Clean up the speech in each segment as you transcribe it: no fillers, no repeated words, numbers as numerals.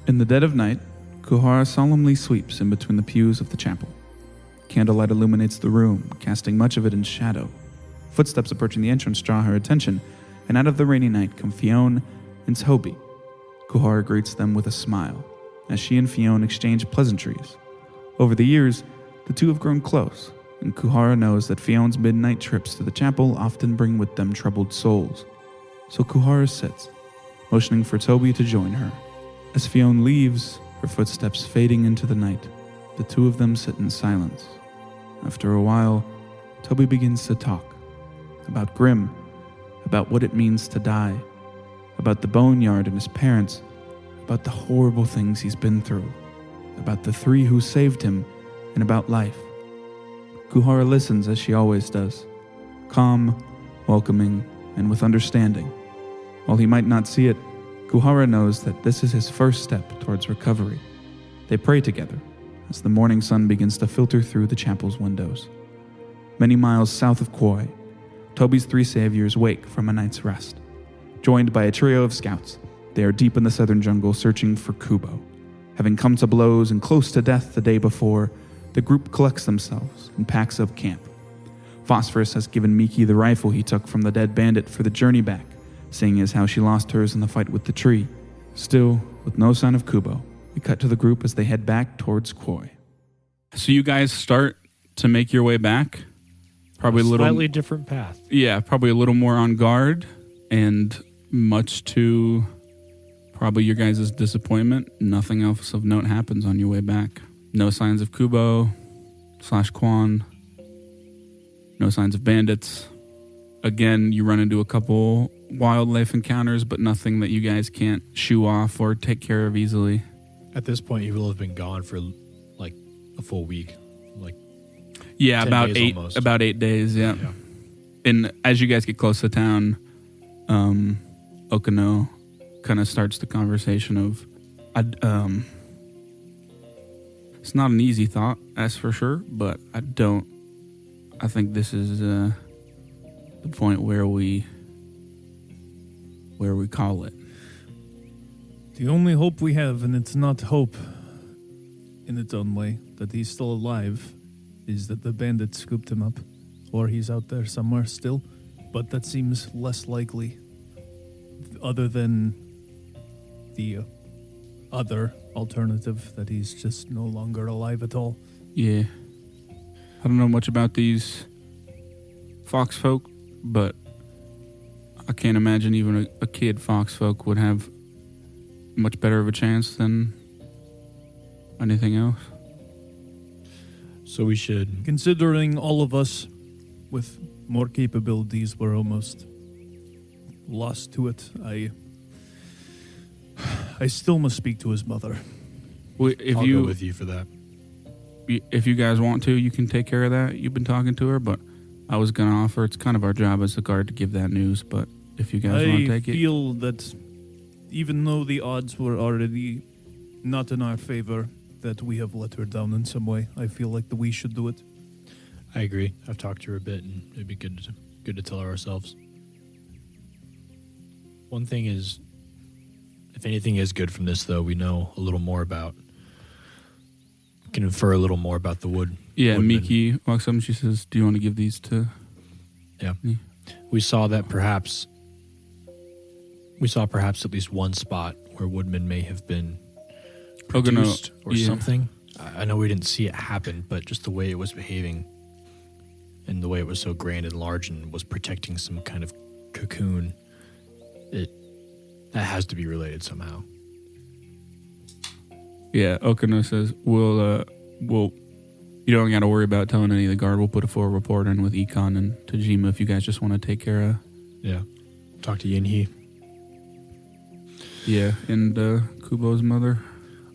In the dead of night, Kuhara solemnly sweeps in between the pews of the chapel. Candlelight illuminates the room, casting much of it in shadow. Footsteps approaching the entrance draw her attention, and out of the rainy night come Fionn and Toby. Kuhara greets them with a smile, as she and Fionn exchange pleasantries. Over the years, the two have grown close, and Kuhara knows that Fionn's midnight trips to the chapel often bring with them troubled souls. So Kuhara sits, motioning for Toby to join her. As Fionn leaves, her footsteps fading into the night, the two of them sit in silence. After a while, Toby begins to talk. About Grimm, about what it means to die, about the boneyard and his parents, about the horrible things he's been through, about the three who saved him, and about life. Kuhara listens as she always does, calm, welcoming, and with understanding. While he might not see it, Kuhara knows that this is his first step towards recovery. They pray together as the morning sun begins to filter through the chapel's windows. Many miles south of Kwoi, Toby's three saviors wake from a night's rest. Joined by a trio of scouts, they are deep in the southern jungle searching for Kubo. Having come to blows and close to death the day before, the group collects themselves and packs up camp. Phosphorus has given Miki the rifle he took from the dead bandit for the journey back, seeing as how she lost hers in the fight with the tree. Still, with no sign of Kubo, we cut to the group as they head back towards Kwoi. So you guys start to make your way back. Probably a little slightly different path. Yeah, probably a little more on guard, and much to probably your guys' disappointment, nothing else of note happens on your way back. No signs of Kubo / Quan. No signs of bandits. Again, you run into a couple wildlife encounters, but nothing that you guys can't shoo off or take care of easily. At this point, you will have been gone for like a full week. Yeah, 10 about days eight almost. about 8 days, yeah. And as you guys get close to town, Okano kind of starts the conversation of, it's not an easy thought, that's for sure, but I think this is the point where we call it. The only hope we have, and it's not hope in its own way, that he's still alive, is that the bandit scooped him up, or he's out there somewhere still, but that seems less likely, other than the other alternative, that he's just no longer alive at all. Yeah. I don't know much about these fox folk, but I can't imagine even a kid fox folk would have much better of a chance than anything else. So we should... Considering all of us with more capabilities were almost lost to it, I still must speak to his mother. Well, I'll go with you for that. If you guys want to, you can take care of that. You've been talking to her, but I was going to offer, it's kind of our job as a guard to give that news, but if you guys want to take it. I feel that even though the odds were already not in our favor, that we have let her down in some way. I feel like that we should do it. I agree. I've talked to her a bit, and it'd be good to tell her ourselves. One thing is, if anything is good from this, though, we know a little more about... can infer a little more about the wood. Yeah, woodman. Miki walks up and she says, do you want to give these to... Yeah. me? We saw perhaps at least one spot where Woodman may have been produced or something. I know we didn't see it happen, but just the way it was behaving and the way it was so grand and large and was protecting some kind of cocoon, that has to be related somehow. Yeah, Okano says, we'll you don't got to worry about telling any of the guard. We'll put a full report in with Econ and Tajima if you guys just want to take care of... Yeah. Talk to Yinhee. Yeah, and Kubo's mother.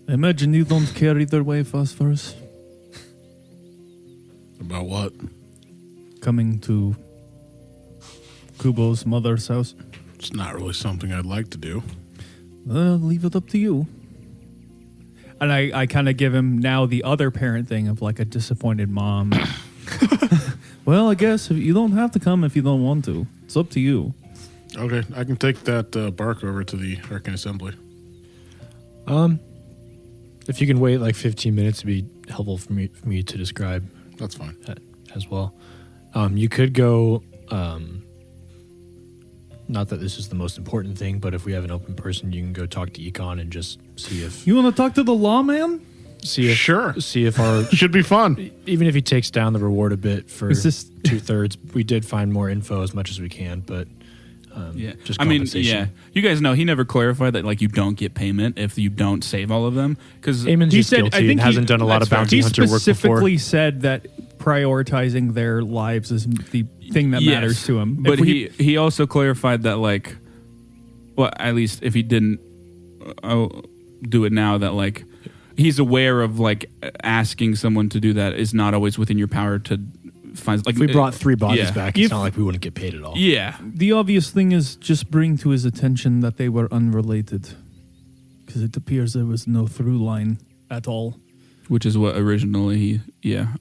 I imagine you don't care either way, Phosphorus. About what? Coming to Kubo's mother's house. It's not really something I'd like to do. Leave it up to you. And I kind of give him now the other parent thing of like a disappointed mom. Well, I guess if you don't have to come if you don't want to. It's up to you. Okay, I can take that bark over to the Arcane Assembly. If you can wait like 15 minutes, it'd be helpful for me to describe. That's fine. As well. You could go, not that this is the most important thing, but if we have an open person, you can go talk to Econ and just see if... You want to talk to the lawman? See if, Sure. See if our... Should be fun. Even if he takes down the reward a bit for Is this- 2/3, we did find more info as much as we can, but... just I mean, compensation. you guys know he never clarified that like you don't get payment if you don't save all of them because Eamon's He just said- guilty I think and hasn't done a lot of bounty He hunter work before. specifically said that prioritizing their lives is the thing that matters to him. But If he also clarified that like, well, at least if he didn't do it now, that like he's aware of like asking someone to do that is not always within your power to find. Like If we brought 3 bodies yeah. back, it's If- not like we wouldn't get paid at all. Yeah, the obvious thing is just bring to his attention that they were unrelated, because it appears there was no through line at all. which is what originally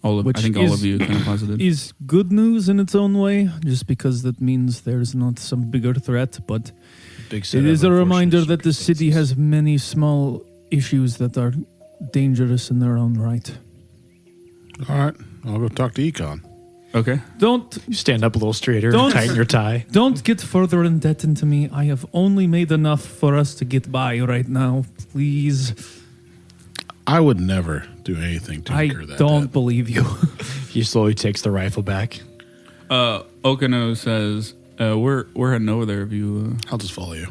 all of Which I think all is- of you kind of posited. Is good news in its own way, just because that means there's not some bigger threat, but Big set it of is a reminder unfortunate that the city circumstances. has many small issues that are dangerous in their own right. All right. I'll go talk to Econ. Okay, Don't You stand up a little straighter, Don't- tighten your tie. Don't get further in debt into me. I have only made enough for us to get by right now. Please. I would never do anything to I incur that don't debt. believe you. He slowly takes the rifle back. Okano says we're heading over there. If you I'll just follow you.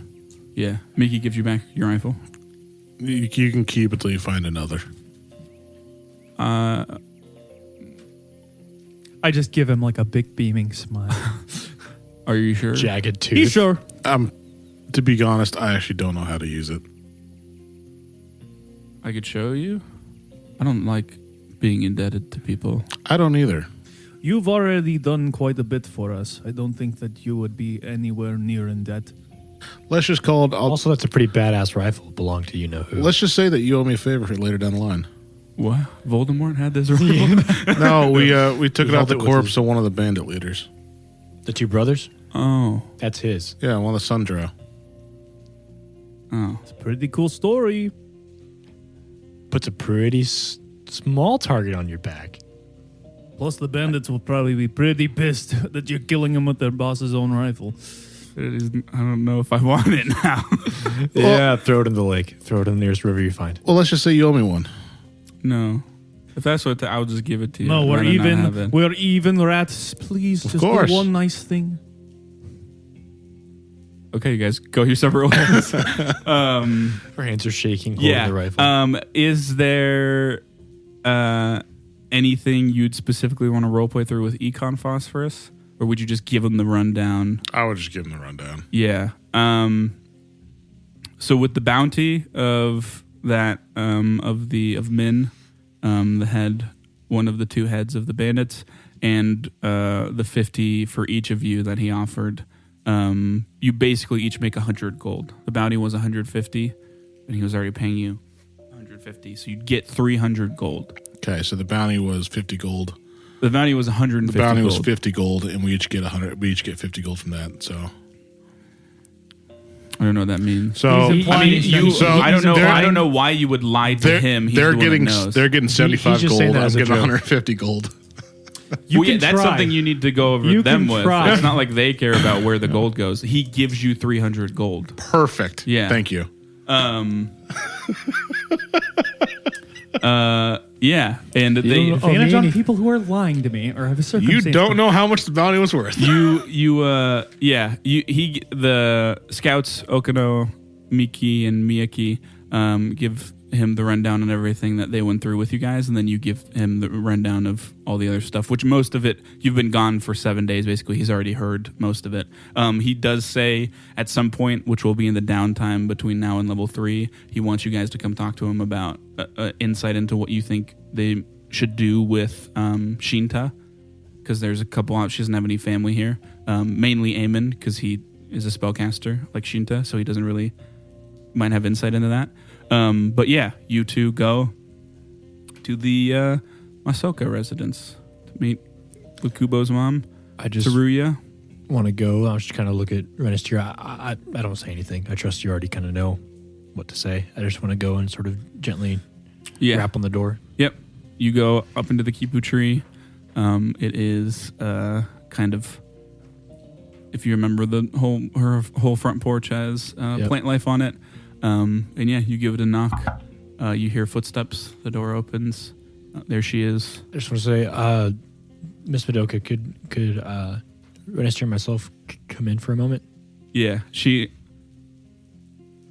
Mickey gives you back your rifle. You can keep it till you find another. I just give him like a big beaming smile. Are you sure? Jagged tooth. You sure? To be honest, I actually don't know how to use it. I could show you. I don't like being indebted to people. I don't either. You've already done quite a bit for us. I don't think that you would be anywhere near in debt. Let's just call it. Also, that's a pretty badass rifle. Belonged to you know who. Let's just say that you owe me a favor for later down the line. What? Voldemort had this rifle? No, we took He it held out the it with corpse his- of one of the bandit leaders. The 2 brothers? Oh. That's his. Yeah, one of the Sundro. Oh. It's a pretty cool story. Puts a pretty small target on your back. Plus, the bandits will probably be pretty pissed that you're killing them with their boss's own rifle. It is, I don't know if I want it now. Yeah, throw it in the lake. Throw it in the nearest river you find. Well, let's just say you owe me one. No. If that's what, I'll just give it to you. No, I'd we're rather not have even. it. We're even, rats. Please, just course. do one nice thing. Okay, you guys, go your separate ways. Our hands are shaking holding the rifle. Is there anything you'd specifically want to roleplay through with Econ Phosphorus? Or would you just give him the rundown? I would just give him the rundown. Yeah. So with the bounty of that of Min, the head, one of the 2 heads of the bandits, and the 50 for each of you that he offered, you basically each make 100 gold. The bounty was 150, and he was already paying you 150, so you'd get 300 gold. Okay, so the bounty was 50 gold. The bounty was 150. The bounty was gold. 50 gold, and we each get 100. We each get 50 gold from that. So, I don't know what that means. so He's I mean, implying- so I don't know. they're- I don't know why you would lie to him. He's They're the one getting that knows. they're getting 75 just saying gold. that I'm as a getting joke. 150 gold. You Well, yeah, can that's try. something you need to go over You them can with. try. It's not like they care about where the gold goes. He gives you 300 gold. Perfect. Yeah. Thank you. Yeah, and they Advantage on me. people who are lying to me or have a You circumstance. don't know how much the bounty was worth. the scouts Okano, Miki, and Miyaki give him the rundown on everything that they went through with you guys, and then you give him the rundown of all the other stuff, which most of it, you've been gone for 7 days, basically. He's already heard most of it. He does say at some point, which will be in the downtime between now and level 3, he wants you guys to come talk to him about insight into what you think they should do with Shinta, because there's a couple out. She doesn't have any family here. Mainly Eamon, because he is a spellcaster like Shinta, so he doesn't really might have insight into that. But yeah, you 2 go to the Masoka residence to meet with Kubo's mom, I just Tsuruya. want to go. I'll just kind of look at Renister. I don't say anything. I trust you already kind of know what to say. I just want to go and sort of gently Yeah. rap on the door. Yep. You go up into the Kipu tree. It is kind of, if you remember, her whole front porch has plant life on it. And yeah, you give it a knock. You hear footsteps. The door opens. There she is. I just want to say, Miss Madoka, could Renister and myself come in for a moment? Yeah, she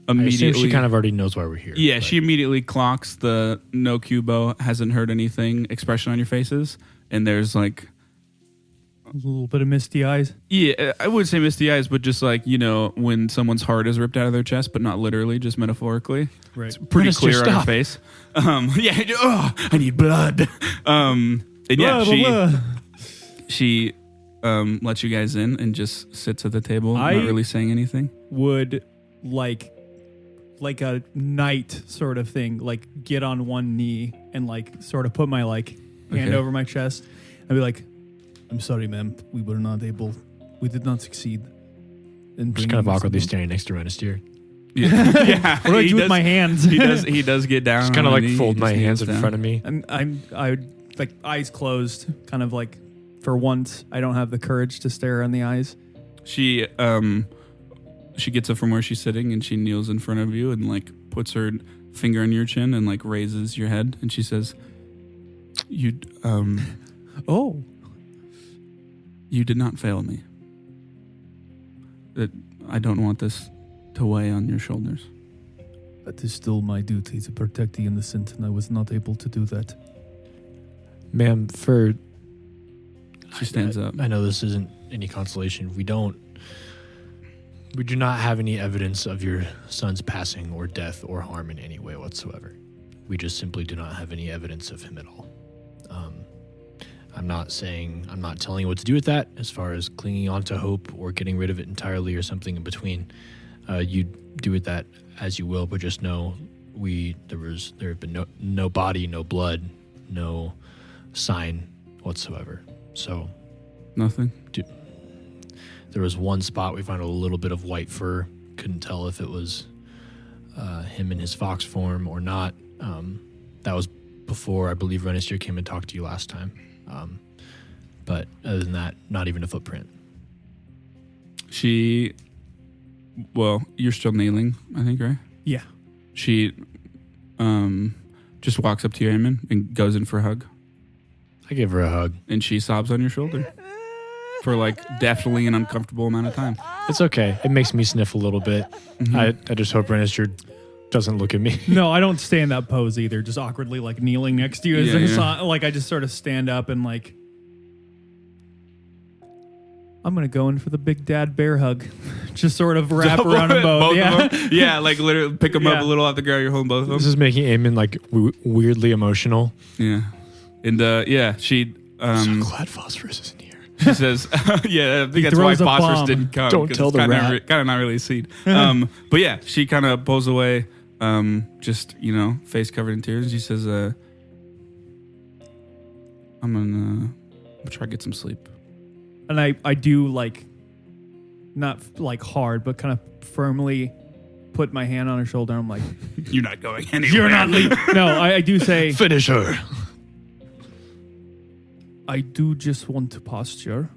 I immediately. assume she kind of already knows why we're here. Yeah, she immediately clocks the no Kubo, hasn't heard anything expression on your faces, and there's like A little bit of misty eyes. Yeah, I would say misty eyes, but just like, when someone's heart is ripped out of their chest, but not literally, just metaphorically. Right. It's pretty Minister, clear on her stop. face. I need blood. And yeah, she lets you guys in and just sits at the table, not really saying anything. Would like a knight sort of thing, like get on one knee and like sort of put my hand over my chest and be like, I'm sorry, ma'am. We did not succeed. Just kind of awkwardly standing next to Renister. Yeah. What do I do with my hands? He does get down. Just kind of on like a knee, fold he my just hands kneels in down. front of me. I would like eyes closed, kind of like for once I don't have the courage to stare her in the eyes. She gets up from where she's sitting and she kneels in front of you and like puts her finger on your chin and like raises your head and she says, You did not fail me. I don't want this to weigh on your shoulders. That is still my duty to protect the innocent, and I was not able to do that. Ma'am, She stands up. I know this isn't any consolation. We do not have any evidence of your son's passing or death or harm in any way whatsoever. We just simply do not have any evidence of him at all. I'm not telling you what to do with that as far as clinging on to hope or getting rid of it entirely or something in between. You do with that as you will, but just know there have been no body, no blood, no sign whatsoever. So Nothing? there was one spot we found a little bit of white fur. Couldn't tell if it was him in his fox form or not. That was before, I believe, Renister came and talked to you last time. But other than that, not even a footprint. You're still kneeling, I think, right? Yeah. She just walks up to you, Eamon, and goes in for a hug. I gave her a hug. And she sobs on your shoulder for like definitely an uncomfortable amount of time. It's okay. It makes me sniff a little bit. Mm-hmm. I just hope Renister doesn't look at me. No, I don't stay in that pose either. Just awkwardly like kneeling next to you. I just sort of stand up and like, I'm going to go in for the big dad bear hug. Just sort of wrap around them both. Of them? Yeah, like literally pick them up a little off the ground. You're holding both of them. This is making Eamon like weirdly emotional. Yeah. And she... I'm so glad Phosphorus isn't here. She says, I think that's why Phosphorus didn't come. Don't tell the rat. Kind of not really a seed. But yeah, she kind of pulls away, just, face covered in tears. She says, I'm going to try to get some sleep. And I do like, not like hard, but kind of firmly put my hand on her shoulder. I'm like, You're not going anywhere. you're not leaving. No, I do say, Finish her. I do just want to posture.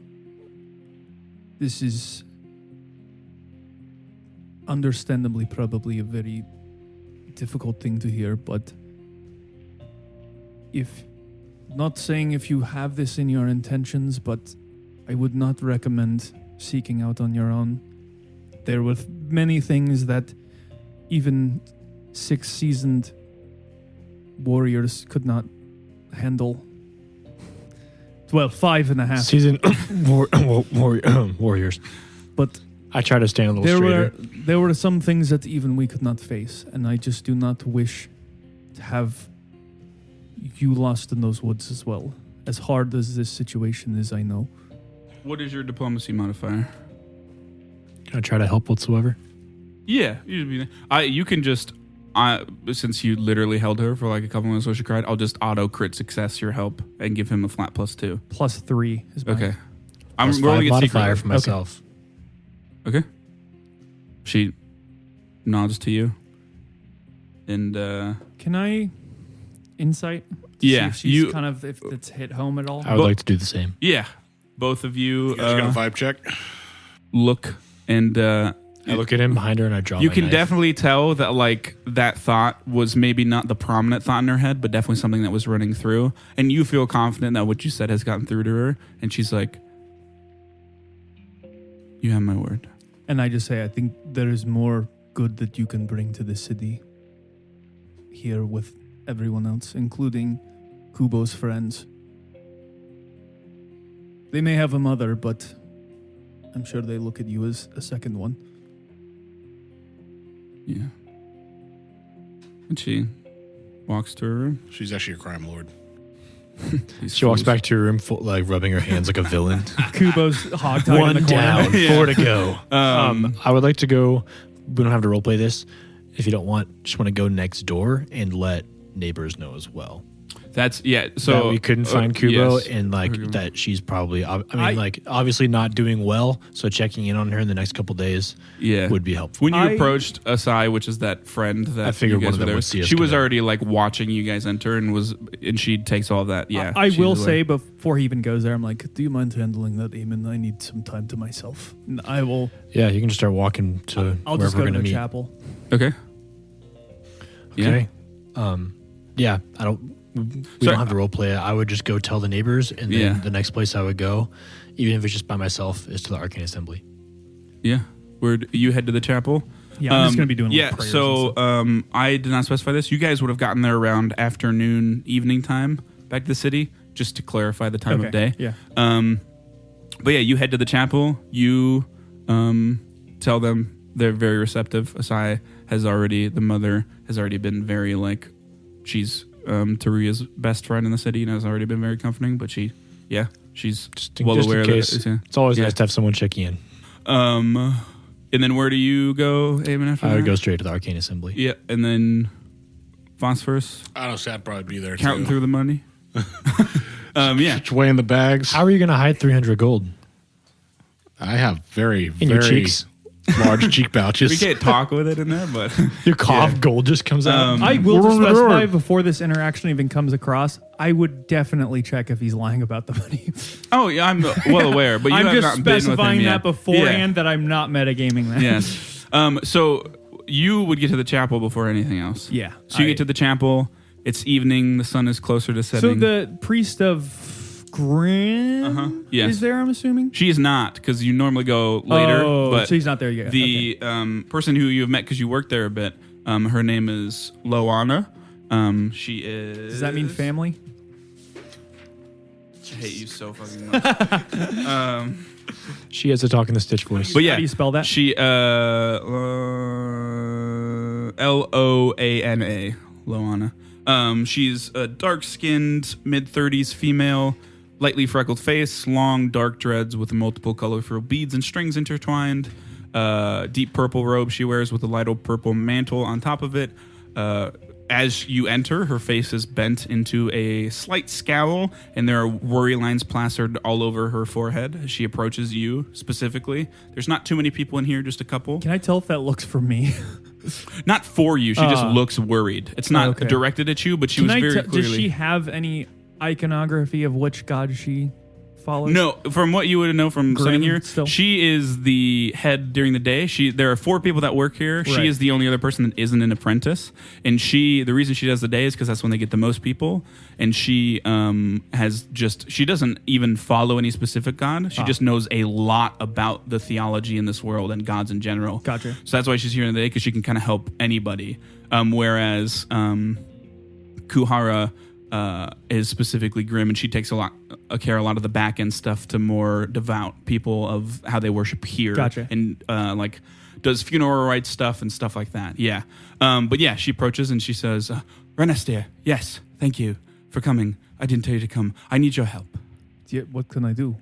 This is understandably probably a very difficult thing to hear, but not saying if you have this in your intentions, but I would not recommend seeking out on your own. There were many things that even 6 seasoned warriors could not handle. Well, 5.5. Season warriors. But I try to stand a little straighter. There were some things that even we could not face, and I just do not wish to have you lost in those woods as well. As hard as this situation is, I know. What is your diplomacy modifier? Can I try to help whatsoever? Yeah. You can just... since you literally held her for like a couple minutes while she cried, I'll just auto crit success your help and give him a flat +2. +3 is mine. Okay. I'm rolling a modifier for myself. Okay. She nods to you. And Can I insight? To Yeah, see if it's hit home at all. I would like to do the same. Yeah. Both of you, You guys got a vibe check? look and I look at him behind her and I draw you my can knife. definitely tell that like that thought was maybe not the prominent thought in her head, but definitely something that was running through. And you feel confident that what you said has gotten through to her. And she's like, you have my word. And I just say, I think there is more good that you can bring to the city here with everyone else, including Kubo's friends. They may have a mother, but I'm sure they look at you as a second one. Yeah. And she walks to her room. She's actually a crime lord. These She walks fools. back to her room, like rubbing her hands like a villain. Kubo's hogtied One in the corner. down, Yeah. 4 to go. I would like to go. We don't have to roleplay this. If you don't want, just want to go next door and let neighbors know as well. That's so that we couldn't find Kubo yes. and like that she's probably. Like obviously not doing well. So checking in on her in the next couple days, would be helpful. When you approached Asai, which is that friend that I figured you guys one of them were there, would see us she was together. already like watching you guys enter and she takes all that. Yeah, I she's will like- say before he even goes there, I'm like, do you mind handling that, Eamon? I need some time to myself. And I will. Yeah, you can just start walking to I'll wherever just we're go to gonna the meet. chapel. Okay. Okay. Yeah, I don't. We don't have to role play it. I would just go tell the neighbors, and then the next place I would go, even if it's just by myself, is to the Arcane Assembly. Yeah. Where you head to the chapel? Yeah, I'm just going to be doing yeah, prayers so and stuff. I did not specify this. You guys would have gotten there around afternoon, evening time back to the city, just to clarify the time of day. Yeah. But yeah, you head to the chapel. You tell them they're very receptive. Asai the mother has already been very like, she's Taria's best friend in the city and has already been very comforting. But she's Just well just aware in case. that It's always nice to have someone check in. And then where do you go, Eamon, after I that? would go straight to the Arcane Assembly. Yeah, and then Phosphorus, Honestly, I'd probably be there counting too. through the money. Yeah. Just weighing the bags. How are you going to hide 300 gold? I have very, In your very cheeks? large cheek pouches. We can't talk with it in there, but Your cough, gold just comes out. I will just specify before this interaction even comes across, I would definitely check if he's lying about the money. oh yeah, I'm well aware. But you I'm have just not been with specifying him that yet. beforehand that I'm not metagaming that. Yeah. Yes. So you would get to the chapel before anything else. Yeah. So you get to the chapel. It's evening. The sun is closer to setting. So the priest of Grim Yes. is there, I'm assuming? She is not, because you normally go later. Oh, but so he's not there yet. The person who you have met because you worked there a bit, her name is Loana. She is. Does that mean family? I hate you so fucking much. She has to talk in the Stitch voice. But yeah, How do you spell that? She Loana, Loana. She's a dark-skinned, mid-30s female, lightly freckled face, long dark dreads with multiple colorful beads and strings intertwined. Deep purple robe she wears with a light purple mantle on top of it. As you enter, her face is bent into a slight scowl, and there are worry lines plastered all over her forehead as she approaches you specifically. There's not too many people in here, just a couple. Can I tell if that looks for me? Not for you, she just looks worried. It's not directed at you, but she was very clearly... Does she have any iconography of which god she follows? No, from what you would know from Grim sitting here, still? she is the head during the day. There are 4 people that work here. Right. She is the only other person that isn't an apprentice. And the reason she does the day is because that's when they get the most people. And she she doesn't even follow any specific god. She just knows a lot about the theology in this world and gods in general. Gotcha. So that's why she's here in the day, because she can kind of help anybody. Whereas Kuhara is specifically Grim, and she takes a lot of the back end stuff to more devout people of how they worship here. Gotcha. And like does funeral rites stuff and stuff like that. Yeah. But yeah, she approaches and she says, Renastir, yes, thank you for coming. I didn't tell you to come. I need your help. Yeah, what can I do?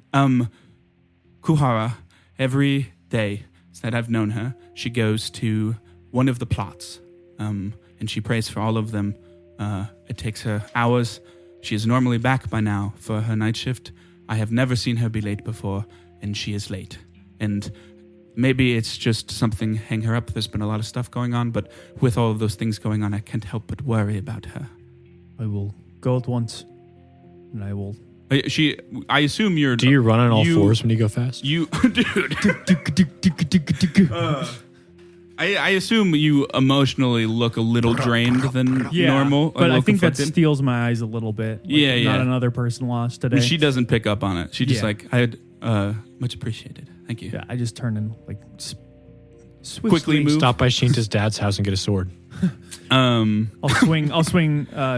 Kuhara, every day that I've known her, she goes to one of the plots, and she prays for all of them. It takes her hours. She is normally back by now for her night shift. I have never seen her be late before, and she is late. And maybe it's just something hang her up. There's been a lot of stuff going on, but with all of those things going on, I can't help but worry about her. I will go at once, and I will. I assume you're. Do you run on all fours when you go fast? You, dude. I assume you emotionally look a little drained than normal. But I think that steals my eyes a little bit. Not another person lost today. She doesn't pick up on it. She just much appreciated. Thank you. Yeah, I just turn and quickly move. Stop by Shinta's dad's house and get a sword. I'll swing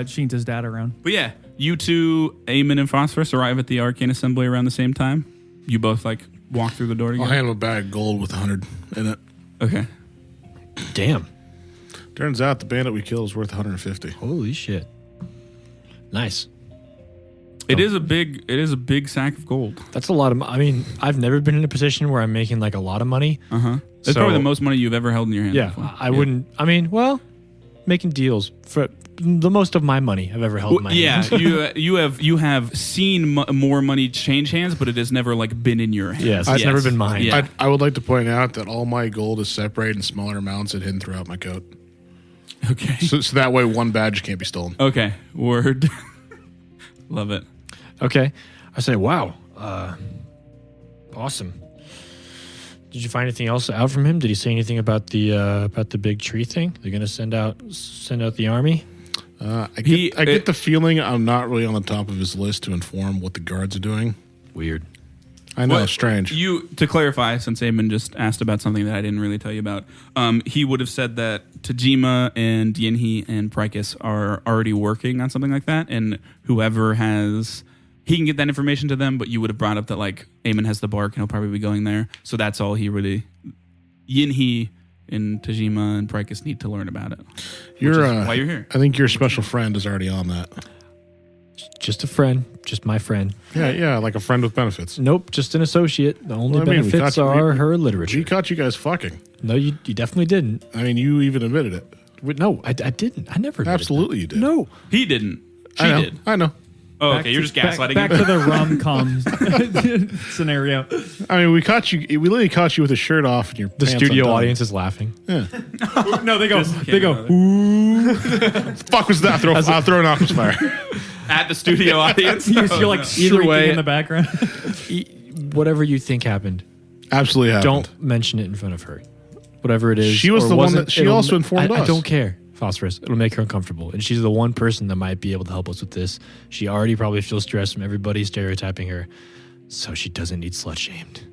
Shinta's dad around. But yeah, you two, Eamon and Phosphorus, arrive at the Arcane Assembly around the same time. You both walk through the door together. I'll hand him a bag of gold with 100 in it. Okay. Damn. Turns out the bandit we killed is worth 150. Holy shit. Nice. It is a big sack of gold. That's a lot of I mean, I've never been in a position where I'm making a lot of money. Uh-huh. That's probably the most money you've ever held in your hand. Yeah, before. I wouldn't. I mean, making deals for the most of my money I've ever held in my hand. you have seen more money change hands, but it has never been in your hands. Yes, it's never been mine. Yeah. I would like to point out that all my gold is separated in smaller amounts and hidden throughout my coat. Okay. So that way one badge can't be stolen. Okay. Word. Love it. Okay. I say, wow. Awesome. Did you find anything else out from him? Did he say anything about the big tree thing? They're gonna send out the army? I get the feeling I'm not really on the top of his list to inform what the guards are doing. Weird. I know, strange. To clarify, since Eamon just asked about something that I didn't really tell you about, he would have said that Tajima and Yinhi and Prykus are already working on something like that, and whoever he can get that information to them, but you would have brought up that Eamon has the bark and he'll probably be going there. So that's all he really... Yinhi and Tajima and Prykus need to learn about it. Why you're here. I think your special friend is already on that. Just a friend. Just my friend. Yeah, like a friend with benefits. Nope, just an associate. The only benefits are her literature. We caught you guys fucking. No, you definitely didn't. I mean, you even admitted it. No, I didn't. I never admitted Absolutely that. you did. No. He didn't. She did. I know. Oh, okay. You're just gaslighting back him. to the rom-com scenario. I mean, we literally caught you with a shirt off and your The pants studio undone. audience is laughing. Yeah. No, they go, ooh. Fuck was that? I'll throw an office fire. At the studio audience. You're Either shrieking way, in the background. Whatever you think happened, Absolutely happened. don't mention it in front of her. Whatever it is. She was or the one wasn't, that she it'll- also informed us. I don't care, Phosphorus. It'll make her uncomfortable. And she's the one person that might be able to help us with this. She already probably feels stressed from everybody stereotyping her. So she doesn't need slut shamed.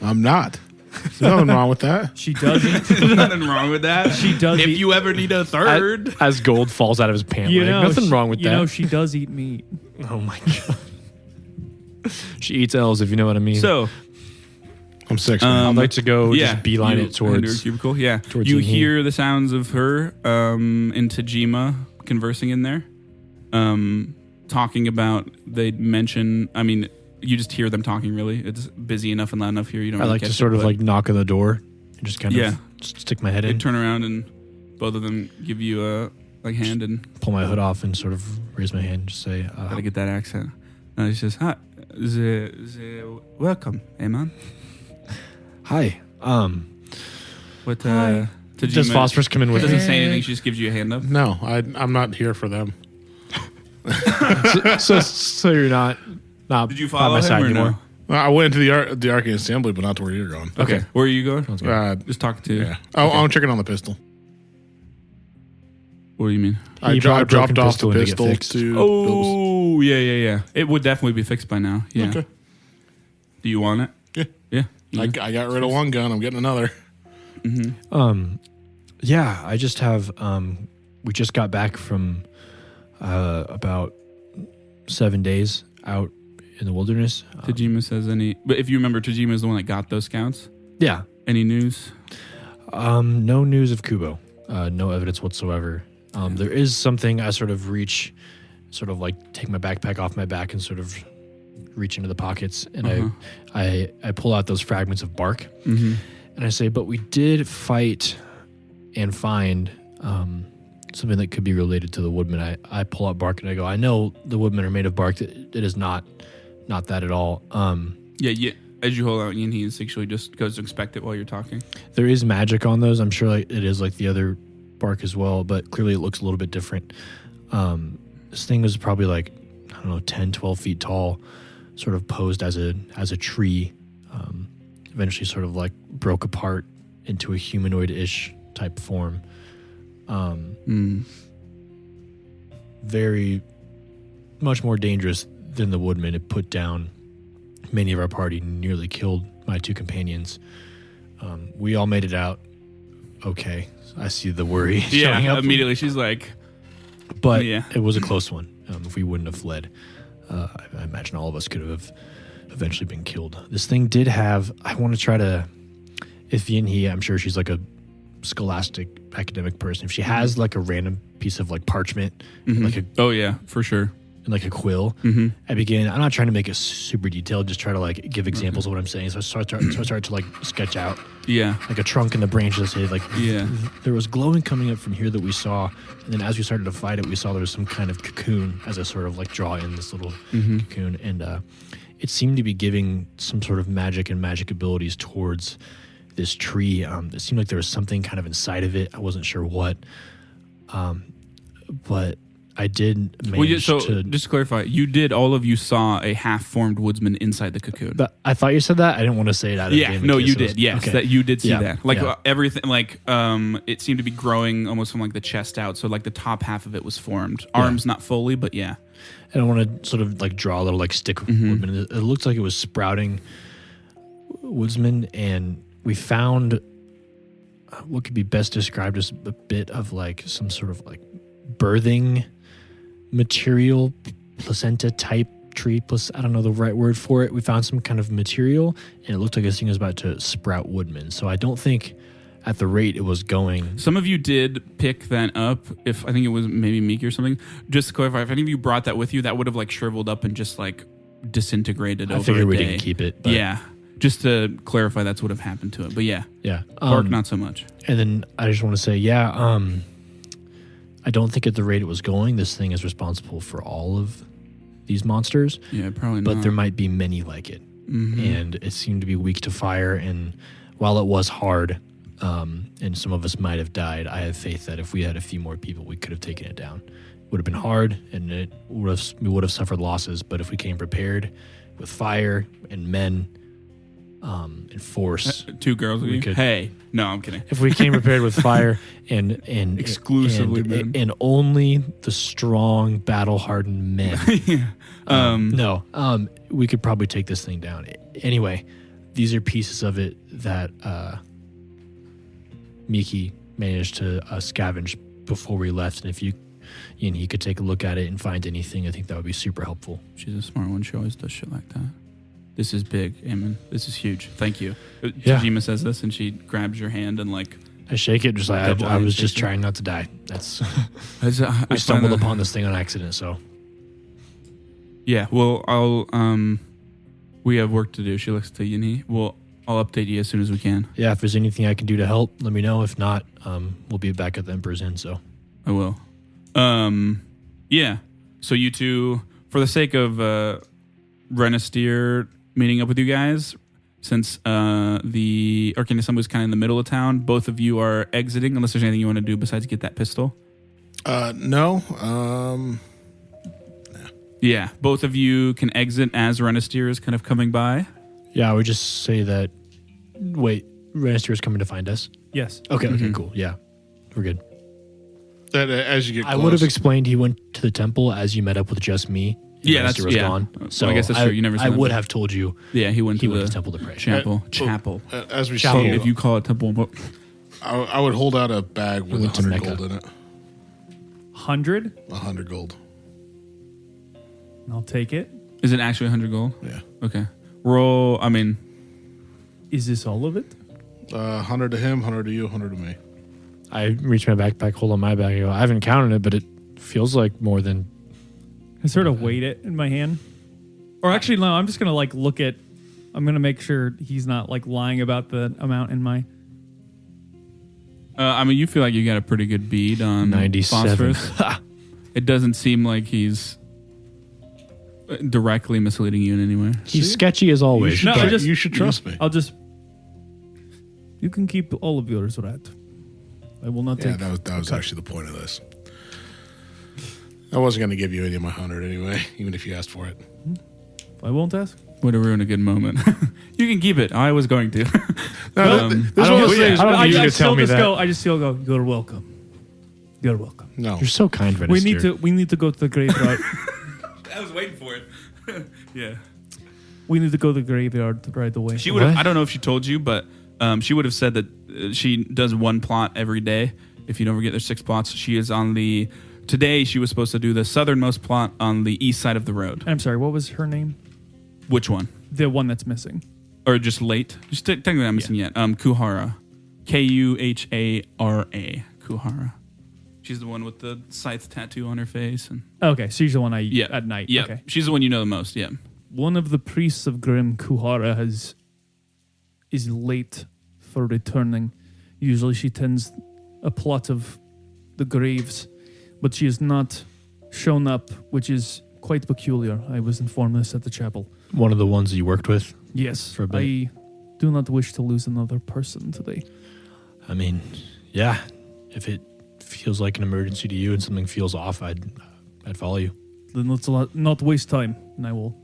I'm not. There's nothing wrong with that. She does eat. There's nothing wrong with that. She does If eat. you ever need a third. As gold falls out of his pant leg. Nothing wrong with that. You know, she does eat meat. Oh my God. She eats L's, if you know what I mean. So, I'm 6. Man. I'd like to go just beeline it under towards... a cubicle. Yeah. towards You Yinhi. hear the sounds of her and Tajima conversing in there. Talking about, they mention, I mean, you just hear them talking really. It's busy enough and loud enough here. You don't I really like to catch sort it, of but knock on the door and just kind of stick my head they in, turn around and both of them give you a hand and pull my hood off and sort of raise my hand and just say, gotta get that accent. And he says, "Hi, welcome, hey man. hi. What? Hi. Tajima Does Phosphorus come in with doesn't me? say anything. She just gives you a hand up. No, I'm not here for them. so you're not Did you by follow my him side or anymore? no? I went into the Arcane Assembly, but not to where you're going. Okay, where are you going? Just talk to. Yeah. Oh, I'm checking on the pistol. What do you mean? I He brought a dropped broken off the pistol in to get pistol fixed. to Bill's. Oh, yeah. It would definitely be fixed by now. Yeah. Okay. Do you want it? Yeah. Yeah. I got rid of one gun. I'm getting another. Yeah, I just have we just got back from about 7 days out in the wilderness. Tajima says any, but if you remember, Tajima is the one that got those scouts. Yeah. Any news? No news of Kubo. No evidence whatsoever. There is something I sort of reach, sort of like take my backpack off my back and sort of reach into the pockets, and I pull out those fragments of bark, and I say, but we did fight and find something that could be related to the woodmen. I pull out bark and I go, I know the woodmen are made of bark. It is not that at all. Yeah. As you hold out, Yin, he instinctually just goes to inspect it while you're talking. There is magic on those. I'm sure it is like the other bark as well, but clearly it looks a little bit different. This thing was probably like, I don't know, 10, 12 feet tall, sort of posed as a tree. Eventually sort of like broke apart into a humanoid-ish type form. Very much more dangerous than the woodman. It put down many of our party, nearly killed my two companions. We all made it out okay. I see the worry showing up. Immediately she's like, but it was a close one. If we wouldn't have fled, I imagine all of us could have eventually been killed. This thing did have, I want to try to, if Yin-Hee, I'm sure she's like a scholastic academic person. If she has like a random piece of like parchment, like a, for sure. And like a quill, I begin, I'm not trying to make it super detailed, just try to like give examples of what I'm saying. So I started to like sketch out like a trunk and the branches. Say like there was glowing coming up from here that we saw, and then as we started to fight it, we saw there was some kind of cocoon as I sort of like draw in this little cocoon, and it seemed to be giving some sort of magic and magic abilities towards this tree. It seemed like there was something kind of inside of it. I wasn't sure what, but I did manage to... Just to clarify, all of you saw a half-formed woodsman inside the cocoon. But I thought you said that. I didn't want to say it out of the game. No, you did. Yes, okay. That you did see that. Like everything, like it seemed to be growing almost from like the chest out. So like the top half of it was formed. Arms not fully, but yeah. And I want to sort of like draw a little like stick of woodman. It looked like it was sprouting woodsman, and we found what could be best described as a bit of like some sort of like birthing material, placenta type tree, plus I don't know the right word for it. We found some kind of material, and it looked like this thing was about to sprout woodman. So I don't think at the rate it was going. Some of you did pick that up. If I think it was maybe Miki or something. Just to clarify, if any of you brought that with you, that would have like shriveled up and just like disintegrated over a day. I figured we didn't keep it. But. Yeah. Just to clarify, that's what have happened to it. But yeah. Bark, not so much. And then I just want to say, I don't think at the rate it was going, this thing is responsible for all of these monsters. Yeah, probably not. But there might be many like it. And it seemed to be weak to fire. And while it was hard, and some of us might have died, I have faith that if we had a few more people, we could have taken it down. It would have been hard, and we would have suffered losses. But if we came prepared with fire and men, and force, two girls. Hey, no, I'm kidding. If we came prepared with fire and exclusively men, and only the strong, battle-hardened men, we could probably take this thing down. Anyway, these are pieces of it that Miki managed to scavenge before we left, and if he could take a look at it and find anything, I think that would be super helpful. She's a smart one. She always does shit like that. This is big, Eamon. This is huge. Thank you. Tajima says this, and she grabs your hand and like... I shake it just like I was just trying not to die. That's we stumbled upon this thing on accident, so... Yeah, well, we have work to do. She looks to Yin-Hee. I'll update you as soon as we can. Yeah, if there's anything I can do to help, let me know. If not, we'll be back at the Emperor's Inn, so... I will. Yeah. So you two, for the sake of Renestier meeting up with you guys, since the Arcane Assembly is kind of in the middle of town, both of you are exiting, unless there's anything you want to do besides get that pistol. No. Yeah, both of you can exit as Renestier is kind of coming by. Yeah, I would just say that... Wait, Renestier is coming to find us? Yes. Okay, cool. Yeah, we're good. That as you get close. I would have explained he went to the temple as you met up with just me. Yeah, that's gone. So I guess that's true. You never. I would have told you. Yeah, he went to the temple to pray. Chapel. As we chapel, see, if you call it temple. I would hold out a bag with 100 gold in it. 100? 100 gold. I'll take it. Is it actually 100 gold? Yeah. Okay. Roll. I mean, is this all of it? 100 to him, 100 to you, 100 to me. I reach my backpack, hold on my bag. I go, I haven't counted it, but it feels like more than. I sort of weight it in my hand. Or actually, no, I'm just going to like look at. I'm going to make sure he's not like lying about the amount in my. I mean, you feel like you got a pretty good bead on 97. Phosphorus. It doesn't seem like he's directly misleading you in any way. He's sketchy as always. You should trust me. I'll just. You can keep all of yours, Rat. I will not take. Yeah, that was actually the point of this. I wasn't going to give you any of my 100 anyway, even if you asked for it. I won't ask. Would have ruined a good moment. You can keep it. I was going to. No, this one was I need you to tell me that. I just still go. You're welcome. You're welcome. no. You're so kind, Venister. We need to go to the graveyard. I was waiting for it. Yeah. We need to go to the graveyard right away. She would have, What? I don't know if she told you, but she would have said that she does one plot every day. If you don't forget, there's 6 plots. She is on the... Today, she was supposed to do the southernmost plot on the east side of the road. I'm sorry. What was her name? Which one? The one that's missing. Or just late? Just technically not missing yet. Kuhara. Kuhara. Kuhara. She's the one with the scythe tattoo on her face. And Okay, she's the one yeah, at night. Yeah, Okay. she's the one you know the most. Yeah. One of the priests of Grim Kuhara is late for returning. Usually she tends a plot of the graves, but she has not shown up, which is quite peculiar. I was informed this at the chapel. One of the ones that you worked with? Yes, For a bit. I do not wish to lose another person today. I mean, yeah. If it feels like an emergency to you and something feels off, I'd follow you. Then let's not waste time, and I will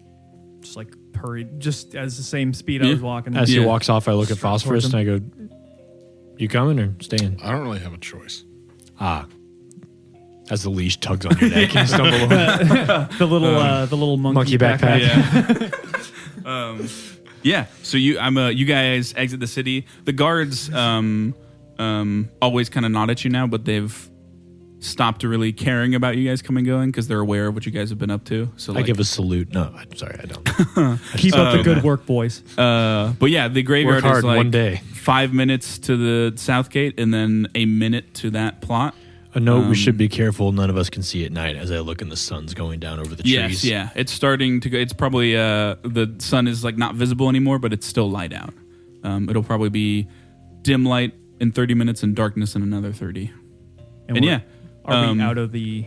just like hurry, just as the same speed I was walking. As he Yeah. walks off, I look at Straight towards Phosphorus and I go, you coming or staying? I don't really have a choice. As the leash tugs on your neck and you stumble over. the little monkey backpack. Yeah. Yeah. So you guys exit the city. The guards always kind of nod at you now, but they've stopped really caring about you guys coming and going because they're aware of what you guys have been up to. So I give a salute. No, I'm sorry, I don't. Keep up the good work, boys. but yeah, the graveyard Work hard is like one day. 5 minutes to the south gate and then a minute to that plot. A note, we should be careful. None of us can see at night as I look and the sun's going down over the trees. Yes, yeah. It's starting to go. It's probably the sun is like not visible anymore, but it's still light out. It'll probably be dim light in 30 minutes and darkness in another 30. And yeah. Are we out of the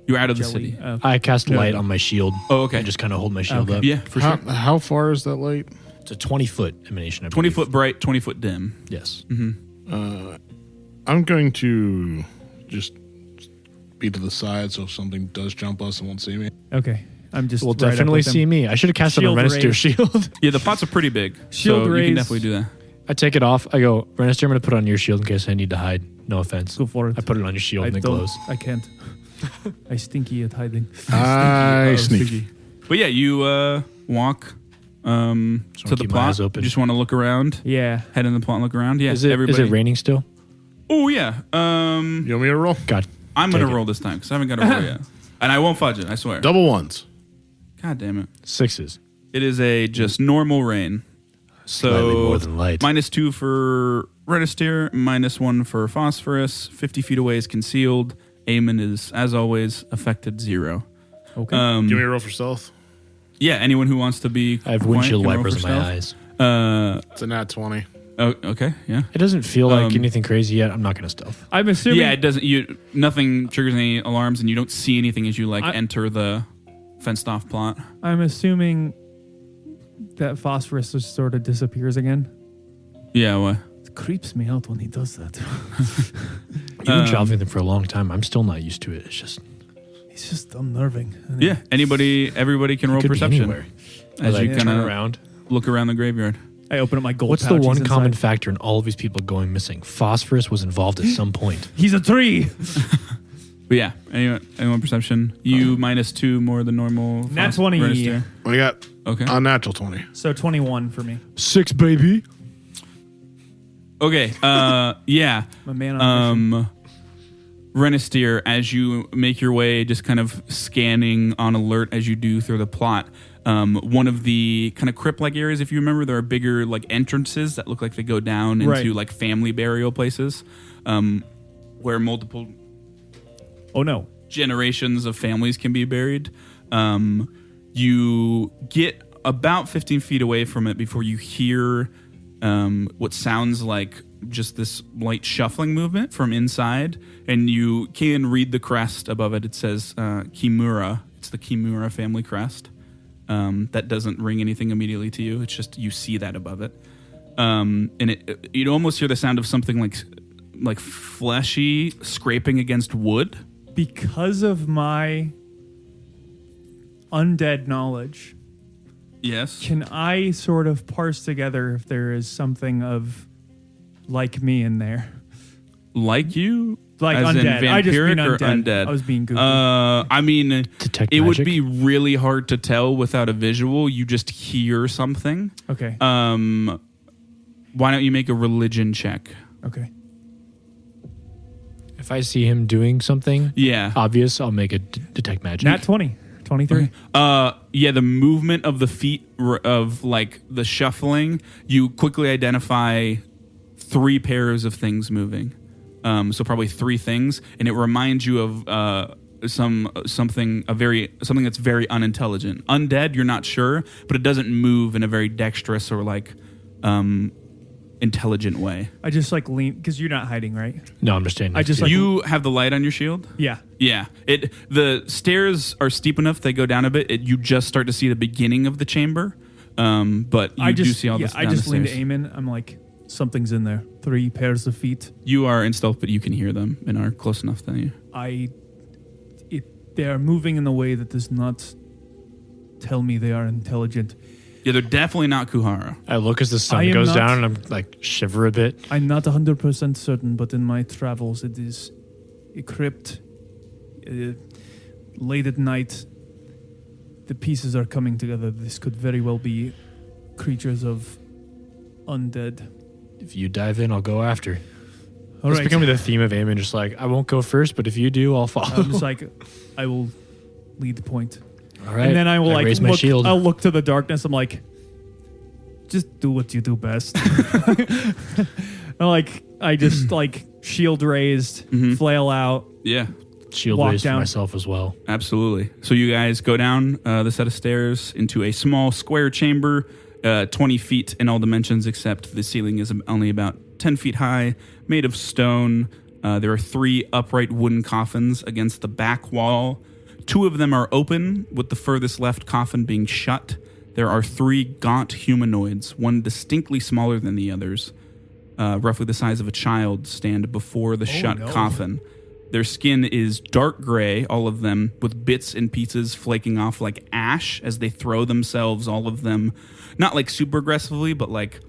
You're out of the jelly? city. I cast light on my shield. Oh, okay. I just kind of hold my shield Okay. up. Yeah, for sure. How far is that light? It's a 20-foot emanation. 20 foot bright, 20 foot dim. Yes. I'm going to just be to the side so if something does jump us, it won't see me. Okay, I'm just. Will right up definitely with them. see me. I should have cast it on Shield Renister raise. shield. Yeah, the pots are pretty big. Shield so you raise. can definitely do that. I take it off. I go, Renister, I'm going to put it on your shield in case I need to hide. No offense. Go for it. I put it on your shield I and then don't. close. I can't. I stinky at hiding. I Oh, sneak. But yeah, you walk to the keep my plot. eyes open. You just want to look around. Yeah. Head in the plot and look around. Yeah, Is it raining still? Oh, yeah. You want me to roll? God. I'm going Take to it. roll this time because I haven't got a roll yet. And I won't fudge it, I swear. Double ones. God damn it. 6s. It is a just normal rain. Slightly So more than light. -2 for Renister, -1 for Phosphorus. 50 feet away is concealed. Eamon is, as always, affected 0. Okay. Give me a roll for stealth. Yeah, anyone who wants to be I have quiet windshield can roll wipers for in my stealth. eyes. It's a nat 20. Oh, okay, yeah. It doesn't feel like anything crazy yet. I'm not going to stealth. I'm assuming. Yeah, it doesn't. Nothing triggers any alarms, and you don't see anything as you enter the fenced-off plot. I'm assuming that Phosphorus just sort of disappears again. Yeah, what? It creeps me out when he does that. You've been traveling with them for a long time. I'm still not used to it. It's just He's just unnerving. Yeah, everybody can roll could be perception anywhere. as you turn kind of around. look around the graveyard. I open up my gold What's the pouches one inside. common factor in all of these people going missing? Phosphorus was involved at some point. He's a tree. But yeah, anyone perception? You -2 more than normal. Nat 20. Renister. I got Okay. unnatural 20. So 21 for me. 6, baby. Okay. Yeah. My man on mission. Renister, as you make your way, just kind of scanning on alert as you do through the plot. One of the kind of crypt-like areas, if you remember, there are bigger like entrances that look like they go down into Right. like family burial places, where multiple Oh no. generations of families can be buried. You get about 15 feet away from it before you hear what sounds like just this light shuffling movement from inside, and you can read the crest above it. It says Kimura. It's the Kimura family crest. That doesn't ring anything immediately to you. It's just you see that above it, and you'd almost hear the sound of something like fleshy scraping against wood. Because of my undead knowledge, Yes. can I sort of parse together if there is something of like me in there? Like you? Like As in undead. I just mean vampiric or undead. undead? I was being goofy. I mean, Detect it would magic? be really hard to tell without a visual. You just hear something. Okay. Why don't you make a religion check? Okay. If I see him doing something Yeah. obvious, I'll make a detect magic. Nat 20. 23. Yeah, the movement of the feet of like the shuffling, you quickly identify 3 pairs of things moving. So probably 3 things, and it reminds you of something that's very unintelligent. Undead, you're not sure, but it doesn't move in a very dexterous or like intelligent way. I just like lean because you're not hiding, right? No, I'm just standing. I just next to like- You have the light on your shield? Yeah. Yeah. The stairs are steep enough, they go down a bit. You just start to see the beginning of the chamber. But you do see all this I down just the lean to stairs. Eamon. I'm like, something's in there. 3 pairs of feet. You are in stealth, but you can hear them and are close enough to you. They are moving in a way that does not tell me they are intelligent. Yeah, they're definitely not Kuhara. I look as the I sun am goes not- down, and I'm like shiver a bit. I'm not 100% certain, but in my travels, it is a crypt. Late at night, the pieces are coming together. This could very well be creatures of undead. If you dive in, I'll go after. All It's right. becoming the theme of Eamon, just like, I won't go first, but if you do, I'll follow. I'm just like, I will lead the point. All right. And then I will like raise my look, shield. I'll look to the darkness. I'm like, just do what you do best. I just like shield raised, flail out. Yeah, Shield walk raised for down. myself as well. absolutely. So you guys go down the set of stairs into a small square chamber, 20 feet in all dimensions, except the ceiling is only about 10 feet high, made of stone. There are 3 upright wooden coffins against the back wall. 2 of them are open, with the furthest left coffin being shut. There are 3 gaunt humanoids, one distinctly smaller than the others, roughly the size of a child, stand before the shut no. coffin. Their skin is dark gray, all of them, with bits and pieces flaking off like ash as they throw themselves, all of them, not like super aggressively, but like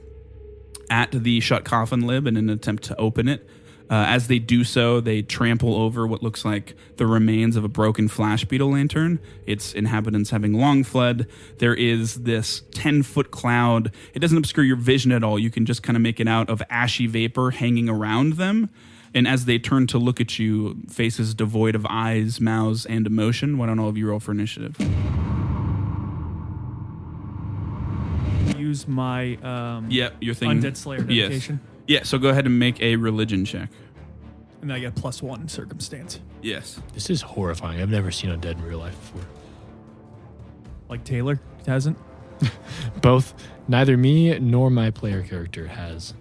at the shut coffin lid in an attempt to open it. As they do so, they trample over what looks like the remains of a broken flash beetle lantern, its inhabitants having long fled. There is this 10-foot cloud. It doesn't obscure your vision at all. You can just kind of make it out of ashy vapor hanging around them. And as they turn to look at you, faces devoid of eyes, mouths, and emotion. Why don't all of you roll for initiative? Use my Your thing. Undead Slayer dedication. Yes. Yeah, so go ahead and make a religion check. And then I get +1 circumstance. Yes. This is horrifying. I've never seen undead in real life before. Like Taylor hasn't. Both, neither me nor my player character has.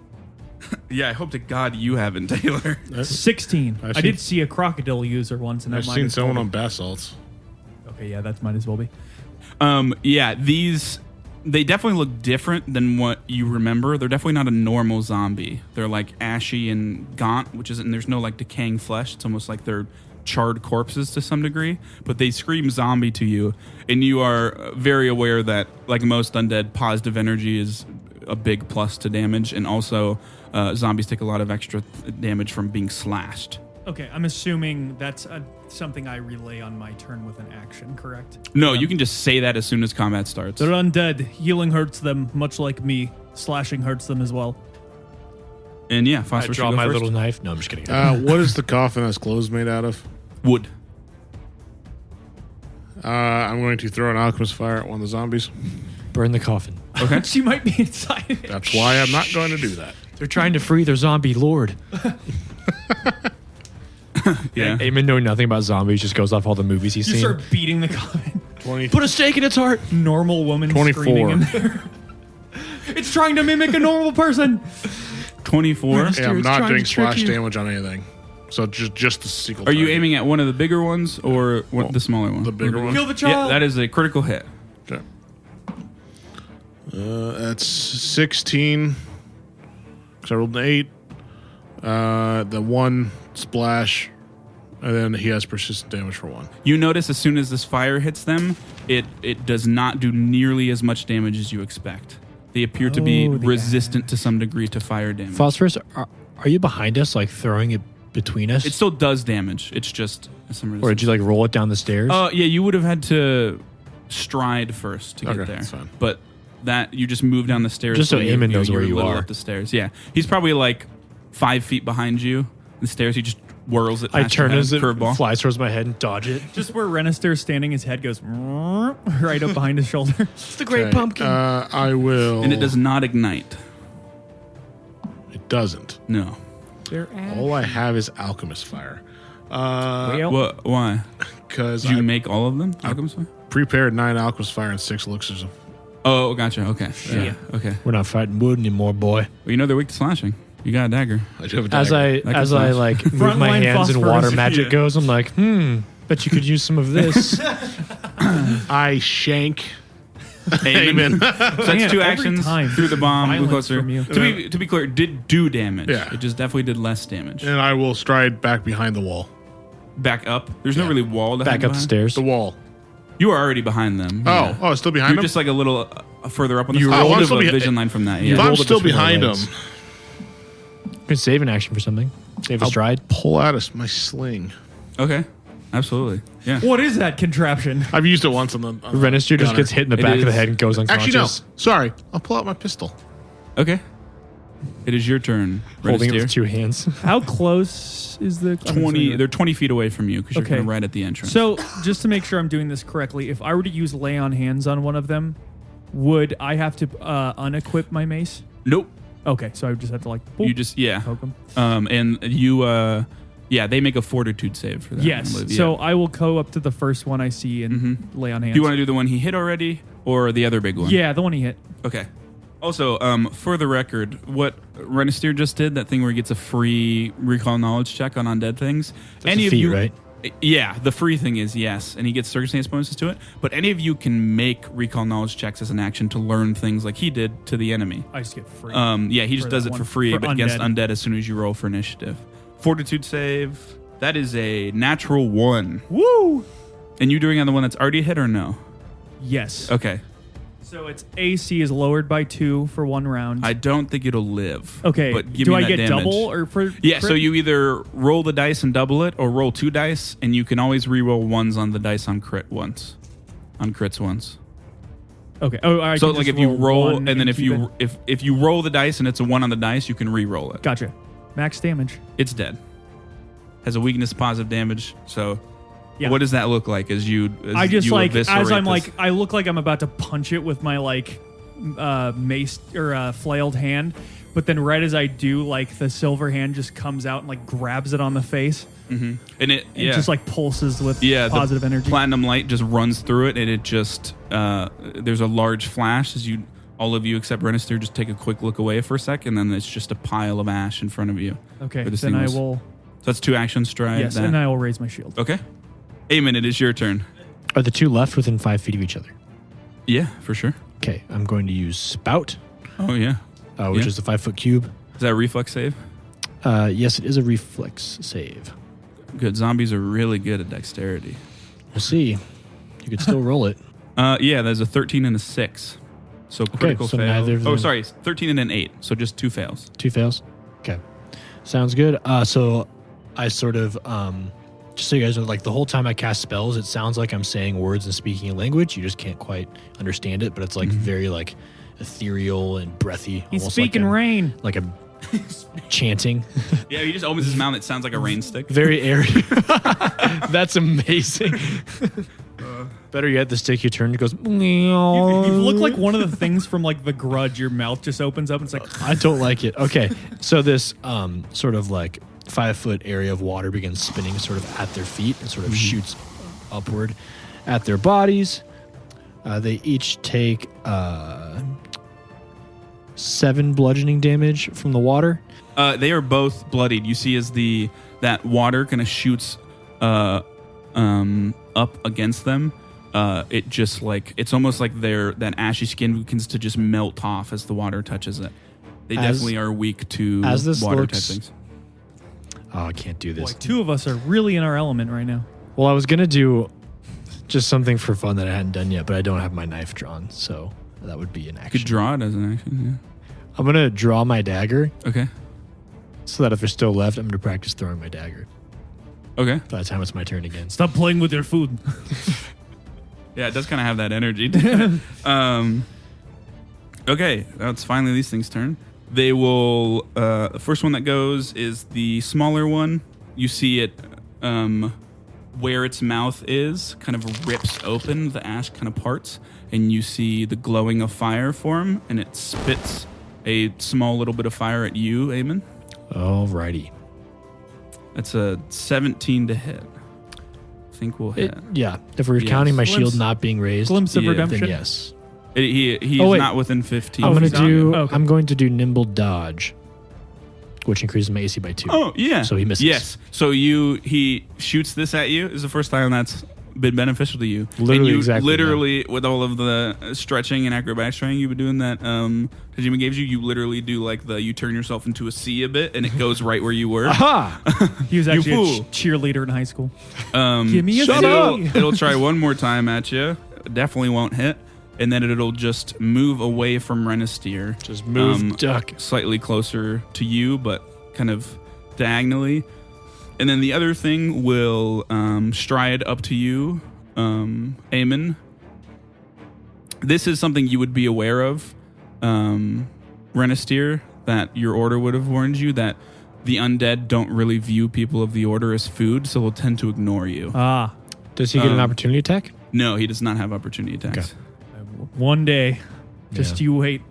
Yeah, I hope to God you haven't, Taylor. 16. I've I seen- did see a crocodile user once, and I've that might seen as well someone be- on bath salts. Okay, yeah, that might as well be. Yeah, they definitely look different than what you remember. They're definitely not a normal zombie. They're like ashy and gaunt, and there's no like decaying flesh. It's almost like they're charred corpses to some degree, but they scream zombie to you, and you are very aware that, like most undead, positive energy is a big plus to damage, and also zombies take a lot of extra damage from being slashed. Okay, I'm assuming that's something I relay on my turn with an action, correct? No, you can just say that as soon as combat starts. They're undead. Healing hurts them, much like me. Slashing hurts them as well. And yeah, I Phosphorus, draw you go my first. little knife. No, I'm just kidding. What is the coffin that's clothes made out of? Wood. I'm going to throw an alchemist fire at one of the zombies. Burn the coffin. Okay. She might be inside it. That's why I'm not going to do that. They're trying to free their zombie lord. Yeah. Eamon, knowing nothing about zombies, just goes off all the movies he's You seen. start beating the coffin. 20. Put a stake in its heart. Normal woman 24. screaming in there. It's trying to mimic a normal person. 24. Yeah, I'm it's not trying doing to trick splash you. damage on anything. So just the sequel. Are you target. aiming at one of the bigger ones or the smaller one? the bigger one? Kill the Yeah, child. that is a critical hit. Okay. That's 16. Because I rolled an 8. The one splash And then he has persistent damage for 1. You notice as soon as this fire hits them, it does not do nearly as much damage as you expect. They appear to be resistant to some degree to fire damage. Phosphorus, are you behind us, like throwing it between us? It still does damage. It's just some resistance. Or did you like roll it down the stairs? Yeah, you would have had to stride first to get there. That's fine. But that you just move down the stairs. Just so Eamon knows where you are. Up the stairs. Yeah, he's probably like 5 feet behind you. The stairs. He just whirls it. I turn as it curveball. flies towards my head and dodge it. Just where Renister's standing, his head goes right up behind his shoulder. It's the great pumpkin. I will. And it does not ignite. It doesn't. No. All I have is alchemist fire. What? Why? Because Did you make all of them? Alchemist fire? prepared 9 alchemist fire and 6 elixirs of. Oh, gotcha. Okay. Yeah. Okay. We're not fighting wood anymore, boy. Well, you know they're weak to slashing. You got a dagger. I do have a dagger. As I like move my Frontline hands and water phosphorus. magic goes, I'm like, bet you could use some of this. I shank. Amen. So that's Man, 2 every actions time. through the bomb. Move Violence closer. from you. To be clear, it did do damage. Yeah. It just definitely did less damage. And I will stride back behind the wall. Back up. There's no really wall to Back hide up the behind. stairs. The wall. You were already behind them. Oh, still behind You're him? just like a little further up on the You side. rolled Hold it a behi- vision line from that. If Yeah. I'm rolled it still between my behind him, legs. You can save an action for something. Save a stride. pull out my sling. Okay. Absolutely. Yeah. What is that contraption? I've used it once on the Renister just gunner. gets hit in the It back of the is- head and goes unconscious. Actually, no. Sorry. I'll pull out my pistol. Okay. It is your turn. Holding it Renister. with 2 hands. How close is the 20. They're 20 feet away from you because you're Okay. kind of right at the entrance. So, just to make sure I'm doing this correctly, if I were to use lay on hands on one of them, would I have to unequip my mace? Nope. Okay, so I would just have to like boop, You just poke them. and you they make a fortitude save for that. Yes. I believe. So Yeah. I will go up to the first one I see and lay on hands. Do you want to do the one he hit already or the other big one? Yeah, the one he hit. Okay. Also, for the record, what Renister just did, that thing where he gets a free recall knowledge check on undead things. That's a feat, right? Yeah, the free thing is yes, and he gets circumstance bonuses to it. But any of you can make recall knowledge checks as an action to learn things like he did to the enemy. I just get free. Yeah, he just For does that it for one. free, For but against undead. undead as soon as you roll for initiative. Fortitude save. That is a natural 1. Woo! And you doing on the one that's already hit or no? Yes. Okay. So its AC is lowered by 2 for 1 round. I don't think it'll live. okay. But give Do me I that get damage. double or for? Yeah, so crit? you either roll the dice and double it, or roll 2 dice, and you can always re-roll 1s on the dice on crit once, on crits once. Okay. Oh, I So can like just if you roll, one and then if keep you it. if you roll the dice and it's a 1 on the dice, you can re-roll it. Gotcha. Max damage. It's dead. Has a weakness to positive damage. So Yeah. what does that look like as you? As I just you like as eviscerate I'm this? like I look like I'm about to punch it with my like mace or flailed hand, but then right as I do, like the silver hand just comes out and like grabs it on the face. and it It just like pulses with the positive energy. Platinum light just runs through it, and it just there's a large flash as you. All of you except Renister just take a quick look away for a sec, and then it's just a pile of ash in front of you. Okay, where this then thing I was. will. So that's 2 actions, stride. Yes, that. and I will raise my shield. Okay. Amen, it is your turn. Are the 2 left within 5 feet of each other? Yeah, for sure. Okay, I'm going to use Spout, Oh, yeah. which Yeah. is the 5-foot cube. Is that a reflex save? Yes, it is a reflex save. Good. Zombies are really good at dexterity. We'll see. You could still roll it. Yeah, there's a 13 and a 6. So critical so fail. neither of Oh, them- sorry, 13 and an 8. So just 2 fails. 2 fails. Okay, sounds good. So I sort of just so you guys know, like the whole time I cast spells, it sounds like I'm saying words and speaking a language. You just can't quite understand it, but it's like very like ethereal and breathy. He's almost speaking like a, rain. like a chanting. Yeah, he just opens his mouth. It sounds like a rain stick. Very airy. That's amazing. Better yet, the stick you turn, it goes. You look like one of the things from like The Grudge. Your mouth just opens up and it's like. I don't like it. Okay, so this sort of like 5-foot area of water begins spinning sort of at their feet and sort of shoots upward at their bodies. They each take 7 bludgeoning damage from the water. They are both bloodied. You see as that water kind of shoots up against them. It just like it's almost like that ashy skin begins to just melt off as the water touches it. They definitely are weak to as this water looks- type things. Oh, I can't do Boy, this. 2 of us are really in our element right now. Well, I was going to do just something for fun that I hadn't done yet, but I don't have my knife drawn, so that would be an You action. could draw it as an action. I'm going to draw my dagger Yeah. Okay. so that if there's still left, I'm going to practice throwing my dagger. Okay. By the time it's my turn again. Stop playing with your food. Yeah, it does kind of have that energy. Okay, that's finally these things' turn. They will. The first one that goes is the smaller one. You see it where its mouth is, kind of rips open. The ash kind of parts, and you see the glowing of fire form, and it spits a small little bit of fire at you, Eamon. Alrighty. That's a 17 to hit. I think we'll hit. Yeah, if we're Yes. counting my Glimpse- shield not being raised, Glimpse of Yeah. redemption. then yes. He's Oh, wait. not within 15. I'm he's not? Okay. I'm going to do nimble dodge, which increases my AC by 2. Oh yeah. So he misses. Yes. So he shoots this at you. Is the first time that's been beneficial to you. Literally and you exactly, literally with all of the stretching and acrobatics training you've been doing that Tajima gave you. You literally do like you turn yourself into a C a bit, and it goes right where you were. Aha! He was actually a fool. cheerleader in high school. Give me a shut C. up. It'll try one more time at you. Definitely won't hit. And then it'll just move away from Renisteer. Just move, duck. Slightly closer to you, but kind of diagonally. And then the other thing will stride up to you, Eamon. This is something you would be aware of, Renisteer, that your order would have warned you that the undead don't really view people of the order as food, so will tend to ignore you. Ah, Does he get an opportunity attack? No, he does not have opportunity attacks. Okay. one day. Just Yeah. you wait.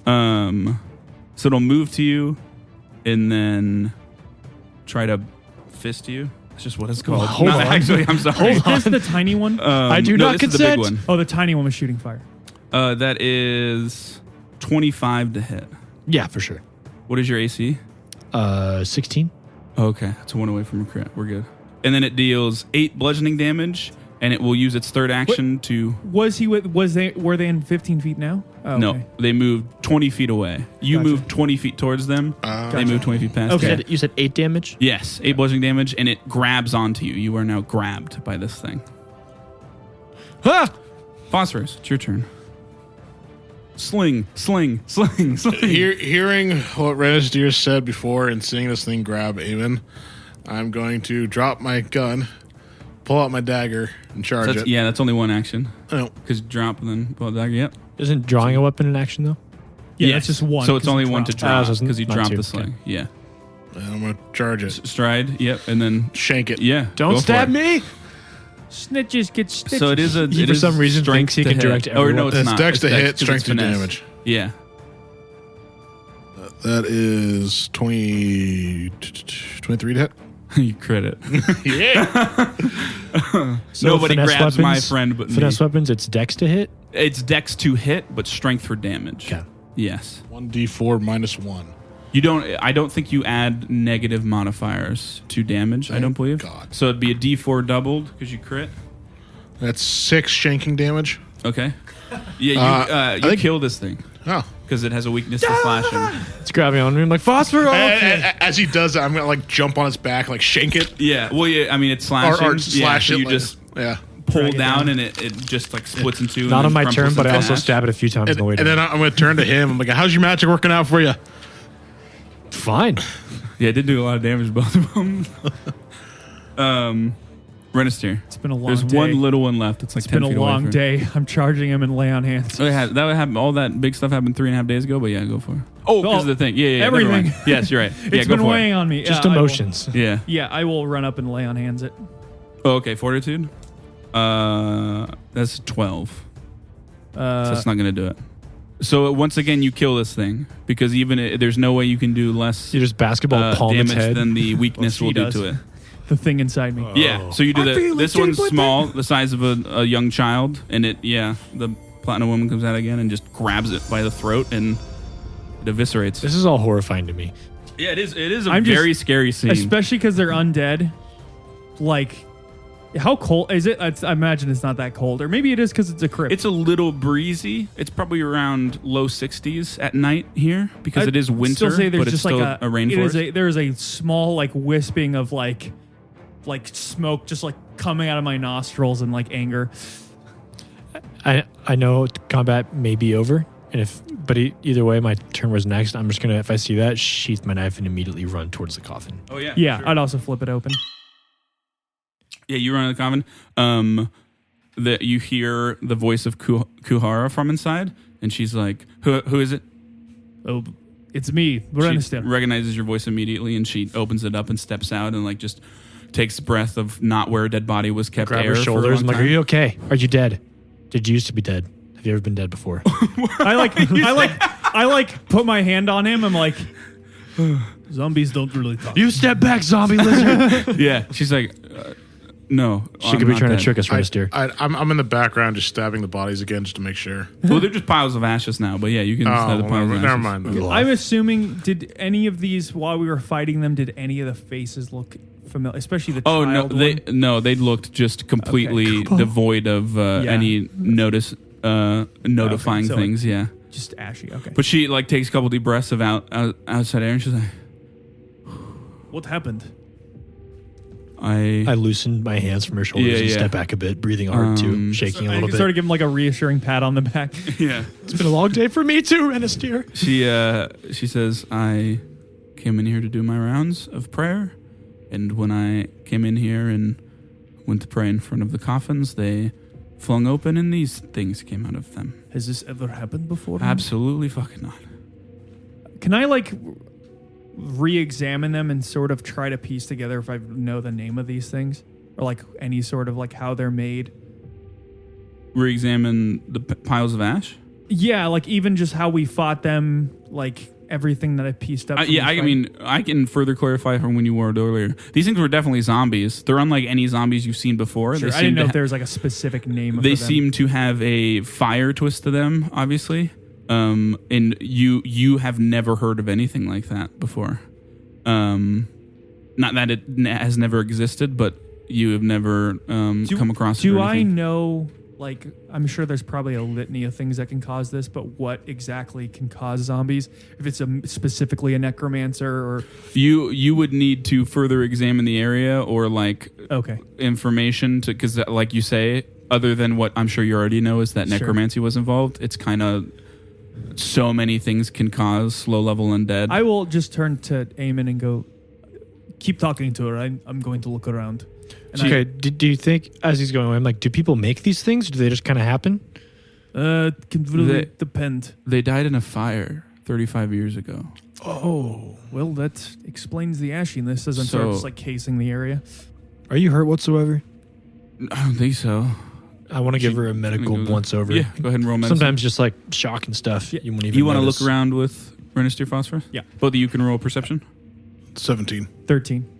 So it'll move to you and then try to fist you. That's just what it's called. Hold Not on. actually, I'm sorry. Is this the tiny one? I do no, not this is the big consent. one. Oh, the tiny one was shooting fire. That is 25 to hit. Yeah, for sure. What is your AC? 16. Okay, that's a 1 away from a crit. We're good. And then it deals 8 bludgeoning damage, and it will use its third action to... Was he with? Were they in 15 feet now? Oh, No, okay. they moved 20 feet away. You Gotcha. moved 20 feet towards them. They moved 20 feet past Okay. you. You said 8 damage? Yes, 8 bludgeoning damage, and it grabs onto you. You are now grabbed by this thing. Ah! Phosphorus, it's your turn. Sling, sling, sling, sling. Hearing what Renisteer said before and seeing this thing grab Eamon, I'm going to drop my gun, pull out my dagger, and charge it. Yeah, that's only one action. Oh, Because drop and then pull the dagger. Yep. Isn't drawing a weapon an action, though? Yeah, Yes. that's just one. So it's 'cause only you one to dropped. drop so because you not dropped two. the sling. Yeah. and I'm going to charge it. Stride. Yep. And then Shank it. yeah. Don't go for stab it. me! Snitches get stitches. So it is a. He it for is some reason strength thinks he to can hit. direct Or everyone. no, it's That's not. dex It's to hit, 'cause it's strength to finesse. damage. Yeah. That is 23 to hit. You crit it. Yeah. So Nobody finesse grabs my weapons- friend but me. Finesse weapons, it's dex to hit? It's dex to hit, but strength for damage. Okay. Yes. 1d4 minus 1. You don't. I don't think you add negative modifiers to damage. I don't believe. God. So it'd be a D4 doubled because you crit. That's 6 shanking damage. Okay. Yeah, you think- kill this thing Oh. because it has a weakness to slashing. It's grabbing on me. I'm like, phosphor! Okay. As he does that, I'm going to like jump on its back, like shank it. Yeah. Well, yeah. I mean, it's slashing. Or slash so it. you like- just yeah. pull Drag it down, down. and it just like splits in two. and Not then on my crumples turn, but I into also ash. stab it a few times on the way And then down. I'm going to turn to him. I'm like, how's your magic working out for you? Fine. Yeah, it did do a lot of damage, both of them. Renisteer. It's been a long There's day. one little one left. It's like It's 10 been a feet away long from- day. I'm charging him and lay on hands. Oh, yeah, that would happen. All that big stuff happened 3.5 days ago, but yeah, go for it. Oh, because of the thing. Yeah, never everything. mind. Yes, you're right. Yeah, It's go been for weighing on me. Just Yeah, I will- emotions. it. Yeah. Yeah, I will run up and lay on hands it. Oh, okay, fortitude. That's 12. So that's not gonna do it. So once again, you kill this thing because there's no way you can do less You just basketball palm its damage head. than the weakness Well, will she do does. to it. The thing inside me. Yeah. So you do I feel this it, one's Jimmy, small, the size of a young child, and the platinum woman comes out again and just grabs it by the throat and it eviscerates. This is all horrifying to me. Yeah, it is. It is a I'm just- very scary scene. Especially because they're undead. Like, How cold is it? I imagine it's not that cold, or maybe it is because it's a crypt. It's a little breezy. It's probably around low 60s at night here because it is winter, still say there's but it's just still like a rainforest. There is a small like wisping of like smoke just like coming out of my nostrils in like anger. I know combat may be over, but either way, my turn was next. I'm just gonna, if I see that, sheath my knife and immediately run towards the coffin. Oh yeah, Yeah, sure. I'd also flip it open. Yeah, you run to the coffin. That you hear the voice of Kuhara from inside, and she's like, "Who is it?" Oh, it's me, She Renester. recognizes your voice immediately, and she opens it up and steps out and like just takes a breath of not where a dead body was kept. Grab air her shoulders. For a I'm long like, time. "Are you okay? Are you dead? Did you used to be dead? Have you ever been dead before?" I like put my hand on him. I'm like, zombies don't really talk. You step back, zombie lizard. Yeah, she's like, no. She could be trying to trick us, Renister. I'm in the background just stabbing the bodies again just to make sure. Well, they're just piles of ashes now, but yeah, you can stab the piles of ashes. never mind. Then. I'm assuming, did any of these, while we were fighting them, did any of the faces look familiar? Especially the Oh child no, one? they looked just completely devoid of any notifying so things. Yeah, Just ashy, okay. but she like takes a couple deep breaths of outside air, and she's like, What happened? I loosened my hands from her shoulders and yeah. step back a bit, breathing hard too, shaking a little bit. Sort of give him like a reassuring pat on the back. yeah. It's been a long day for me too, Renister. She says, I came in here to do my rounds of prayer, and when I came in here and went to pray in front of the coffins, they flung open and these things came out of them. Has this ever happened before? Absolutely fucking not. Can I like re-examine them and sort of try to piece together if I know the name of these things? Or like any sort of like how they're made? Re-examine the piles of ash? Yeah, like even just how we fought them, like everything that I pieced up. I can further clarify from when you were earlier. These things were definitely zombies. They're unlike any zombies you've seen before. Sure, They I didn't seem know to if there was like a specific name. They for them. seem to have a fire twist to them, obviously. And you have never heard of anything like that before. Not that it has never existed, but you have never come across it. Do or I anything. know? Like, I'm sure there's probably a litany of things that can cause this, but what exactly can cause zombies? If it's specifically a necromancer or You would need to further examine the area or like okay, information to, because like you say, other than what I'm sure you already know is that Sure. necromancy was involved. It's kind of so many things can cause low level undead. I will just turn to Eamon and go, keep talking to her. I'm going to look around. And Okay, do you think, as he's going away, I'm like, do people make these things? Do they just kind of happen? Can really depend. They died in a fire 35 years ago. Oh, well, that explains the ashiness as I'm sort of just like casing the area. Are you hurt whatsoever? I don't think so. I want to give her a medical once over. Yeah, go ahead and roll medicine. Sometimes just like shock and stuff. Yeah. You won't even You want to notice. look around with Renister Phosphorus? Yeah. Both of you can roll perception. 17. 13.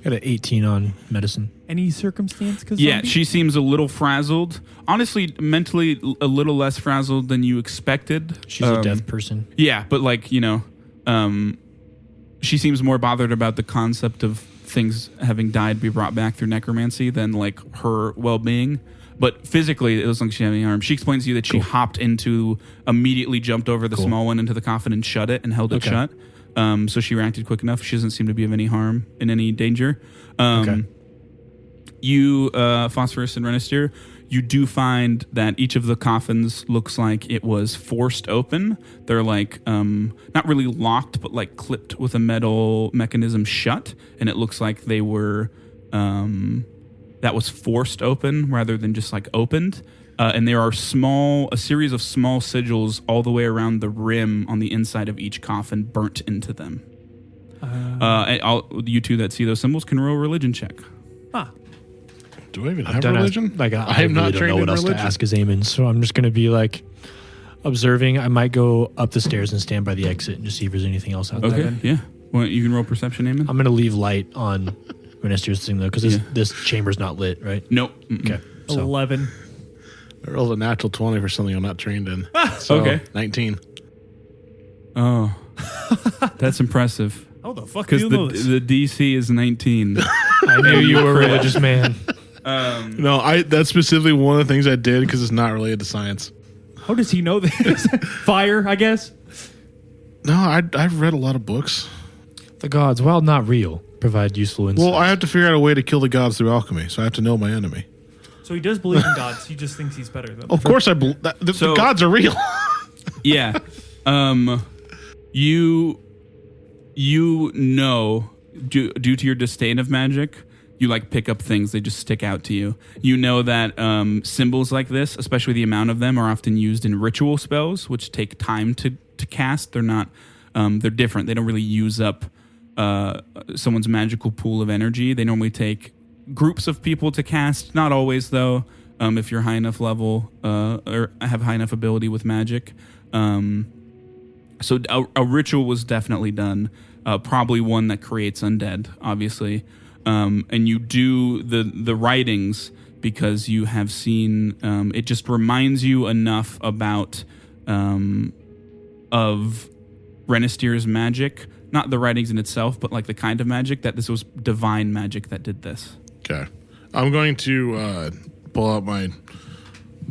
Got an 18 on medicine. Any circumstance? Yeah, she seems a little frazzled. Honestly, mentally a little less frazzled than you expected. She's a deaf person. Yeah, but like, she seems more bothered about the concept of things having died be brought back through necromancy than like her well-being. But physically, it looks like she had any harm. She explains to you that she hopped immediately jumped over the small one into the coffin and shut it and held it shut. So she reacted quick enough. She doesn't seem to be of any harm in any danger. You, Phosphorus and Renister, you do find that each of the coffins looks like it was forced open. They're like not really locked, but like clipped with a metal mechanism shut. And it looks like they were that was forced open rather than just like opened. And there are a series of small sigils all the way around the rim on the inside of each coffin burnt into them. You two that see those symbols can roll a religion check. Do I even have religion? I am really not don't trained know what in else religion. to ask as Eamon, so I'm just going to be like observing. I might go up the stairs and stand by the exit and just see if there's anything else out there. Okay, yeah. Well, you can roll perception, Eamon. I'm going to leave light on Renister's thing though, because this chamber's not lit, right? Nope. Okay. So 11. I rolled a natural 20 for something I'm not trained in. So, Okay. 19. Oh, that's impressive. How the fuck do Because you know this? the DC is 19. I knew you were a religious man. No, that's specifically one of the things I did because it's not related to science. How does he know this? Fire, I guess. No, I've read a lot of books. The gods, while not real, provide useful insights. Well, I have to figure out a way to kill the gods through alchemy, so I have to know my enemy. So he does believe in gods. He just thinks he's better than them. Of course, the gods are real. Yeah. You know, due to your disdain of magic, you like pick up things, they just stick out to you. You know that symbols like this, especially the amount of them, are often used in ritual spells, which take time to cast. They're not, they're different. They don't really use up someone's magical pool of energy. They normally take groups of people to cast. Not always, though, if you're high enough level or have high enough ability with magic. So a ritual was definitely done. Probably one that creates undead, obviously. And you do the writings because you have seen, it just reminds you enough about of Renestier's magic, not the writings in itself, but like the kind of magic, that this was divine magic that did this. Okay. I'm going to pull out my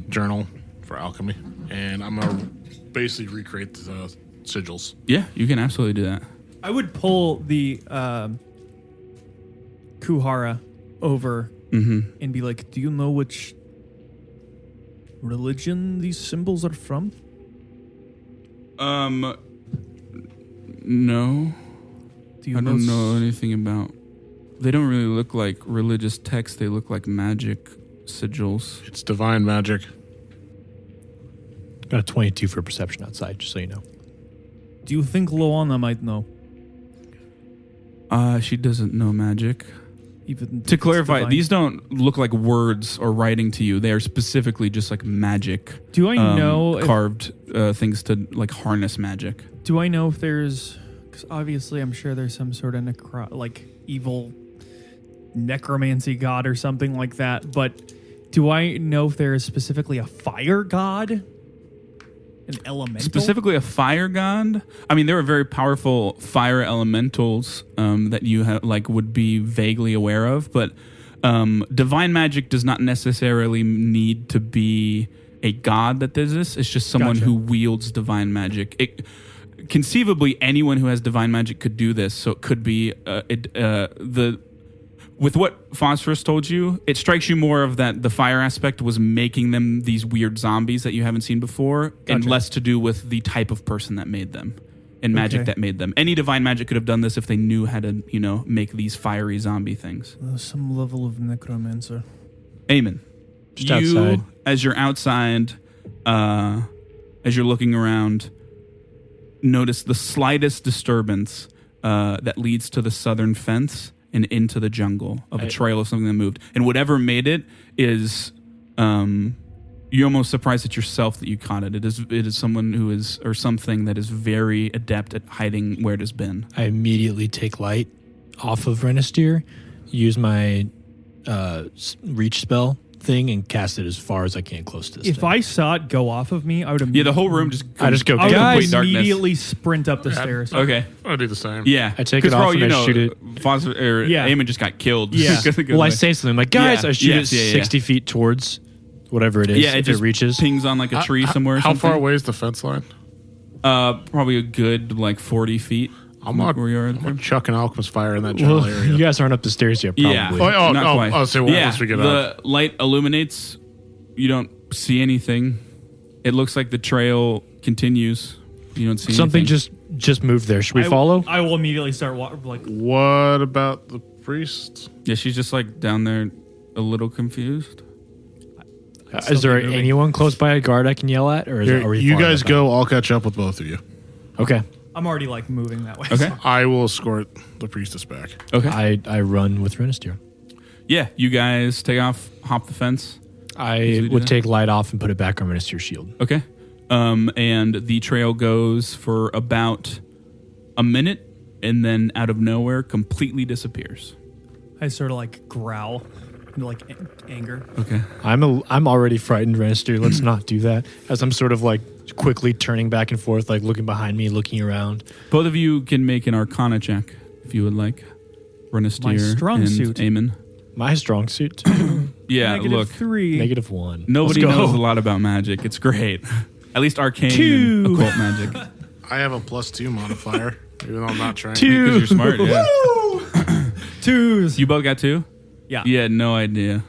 journal for alchemy, and I'm going to basically recreate the sigils. Yeah, you can absolutely do that. I would pull the Kuhara over and be like, do you know which religion these symbols are from? No. Do you I don't know anything about... They don't really look like religious texts. They look like magic sigils. It's divine magic. Got a 22 for perception outside, just so you know. Do you think Loana might know? She doesn't know magic. Even To clarify, divine? these don't look like words or writing to you. They are specifically just like magic. Do I know carved things to like harness magic? Do I know if there's... Because obviously I'm sure there's some sort of evil necromancy god or something like that. But do I know if there is specifically a fire god? An elemental? Specifically a fire god? I mean, there are very powerful fire elementals that you would be vaguely aware of. But divine magic does not necessarily need to be a god that does this. It's just someone who wields divine magic. Conceivably, anyone who has divine magic could do this. So it could be with what Phosphorus told you, it strikes you more of that the fire aspect was making them these weird zombies that you haven't seen before, and less to do with the type of person that made them and magic that made them. Any divine magic could have done this if they knew how to, make these fiery zombie things. Some level of necromancer. Eamon, Just outside. As you're outside, as you're looking around, notice the slightest disturbance that leads to the southern fence and into the jungle of a trail of something that moved. And whatever made it is, you're almost surprised at yourself that you caught it. It is someone who is, or something that is very adept at hiding where it has been. I immediately take light off of Renestier, use my reach spell thing, and cast it as far as I can close to this If thing. I saw it go off of me, I would immediately... Yeah, the whole room just... I just go, I would complete darkness. immediately sprint up the stairs. Okay. I'll do the same. Yeah. I take it off and I shoot it. Eamon just got killed. Yeah. Well, I say something like, guys, Yeah. I shoot Yes, it yeah, 60 feet towards whatever it is. Yeah, if just it reaches. pings on like a tree somewhere. Or How far something. away is the fence line? Probably a good 40 feet. I'm not chucking alchemist fire in that general Well, area. you guys aren't up the stairs yet, probably. Yeah. Not quite. I'll say once we get up. The light illuminates. You don't see anything. It looks like the trail continues. You don't see Something anything. just moved there. Should we follow? I will immediately start What about the priest? Yeah, she's just down there, a little confused. Is there anyone close by a guard I can yell at, or are we? You far guys enough go. I'll catch up with both of you. out? Okay. I'm already moving that way. Okay. I will escort the priestess back. Okay. I run with Renestier. Yeah, you guys take off, hop the fence. I would take light off and put it back on Renestier's shield. Okay. And the trail goes for about a minute, and then out of nowhere, completely disappears. I sort of growl in anger. Okay. I'm already frightened, Renestier. Let's not do that. As I'm sort of quickly turning back and forth, looking behind me, looking around. Both of you can make an Arcana check if you would like. Renestier My strong and suit. Eamon. My strong suit. Yeah, look, -3. -1. nobody Let's go. knows a lot about magic. It's great. At least arcane 2. and occult magic. I have a +2 modifier, even though I'm not trying. 2. Because you're smart, yeah. 2s. You both got 2? Yeah. Yeah, no idea.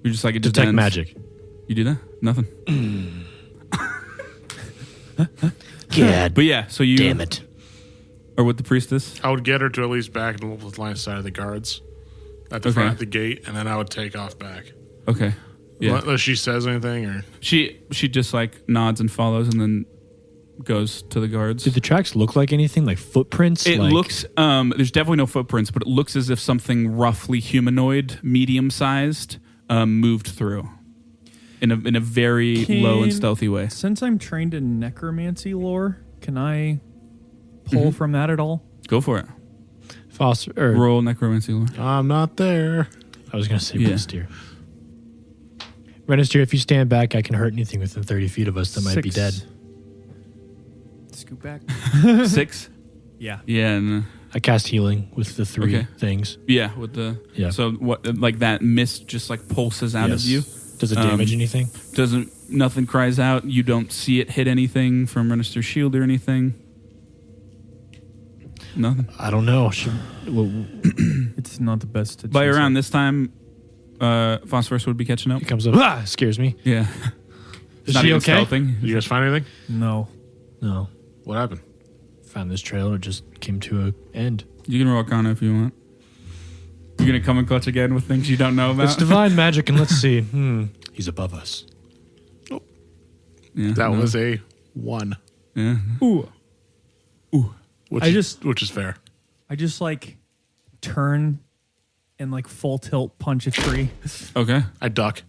You're just like, it Detect depends. magic. You do that? Nothing. God But yeah, so you damn it. are with the priestess. I would get her to at least back in the line of sight of the guards at the Okay. front of the gate, and then I would take off back. Okay. Yeah. Unless she says anything, or She just like nods and follows and then goes to the guards. Did the tracks look like anything? Like footprints? It Like- looks there's definitely no footprints, but it looks as if something roughly humanoid, medium sized, moved through in a very low and stealthy way. Since I'm trained in necromancy lore, can I pull from that at all? Go for it. Foster. Or, Roll necromancy lore. I'm not there. I was going to say Yeah. Renestier. Renestier, if you stand back, I can hurt anything within 30 feet of us that might be 6. dead. Scoot back. 6? Yeah. Yeah. No. I cast healing with the 3 Okay. things. Yeah. With the Yeah. So what? Like that mist just like pulses out of Yes. you. Does it damage anything? Nothing cries out. You don't see it hit anything from Renestier's shield or anything. Nothing. I don't know. It's not the best to By choose around it. this time, Phosphorus would be catching up. He comes up. Scares me. Yeah. Is Not she even okay? stealthing. You guys find anything? No. No. What happened? Found this trail and it just came to an end. You can roll Arcana if you want. You're gonna come and clutch again with things you don't know about. It's divine magic, and let's see. He's above us. Yeah, That no. was a 1, Yeah. Ooh. which is fair. I just like turn and like full tilt punch a tree. Okay. I duck.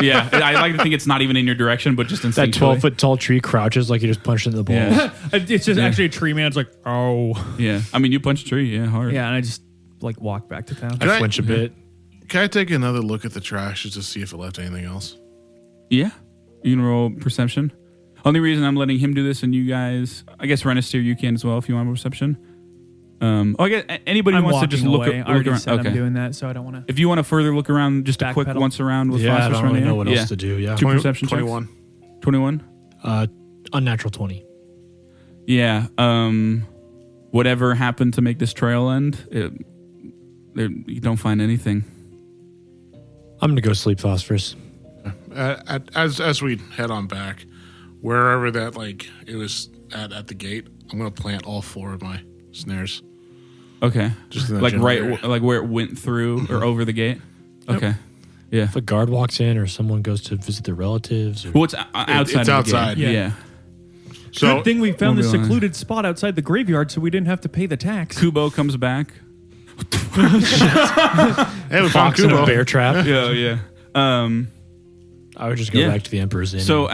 Yeah. I like to think it's not even in your direction, but just That instinctually. 12-foot tall tree crouches like you just punched it in the balls. Yeah. It's just actually a tree man. It's like, oh. Yeah. I mean, you punch a tree. Yeah, hard. Yeah, and I just like walk back to town. I flinch a bit. Can I take another look at the trash just to see if it left anything else? Yeah. You can roll perception. Only reason I'm letting him do this and you guys, I guess Renestier, you can as well if you want perception. I guess anybody I'm wants to walking just look, away. look I already around. said Okay. I'm doing that, so I don't want to. If you want to further look around, just a quick Backpedal. once around with Yeah, I Phosphorus don't really running know in. what else to do. Yeah. Two perception checks. 21. 21? Unnatural 20. Yeah. Whatever happened to make this trail end, you don't find anything. I'm going to go sleep, Phosphorus. As we head on back, wherever that it was at the gate, I'm gonna plant all 4 of my snares. Okay. Just in that Like general right, area. like where it went through or over the gate. Okay. Yeah. If a guard walks in or someone goes to visit their relatives. Or, Well, it's outside. It's of the outside. Gate. Yeah. So Good thing we found this We'll be on. secluded spot outside the graveyard, so we didn't have to pay the tax. Kubo comes back. hey, we found fox in a Kubo. bear trap. Yeah. Yeah. I would just go Yeah. back to the Emperor's Inn. So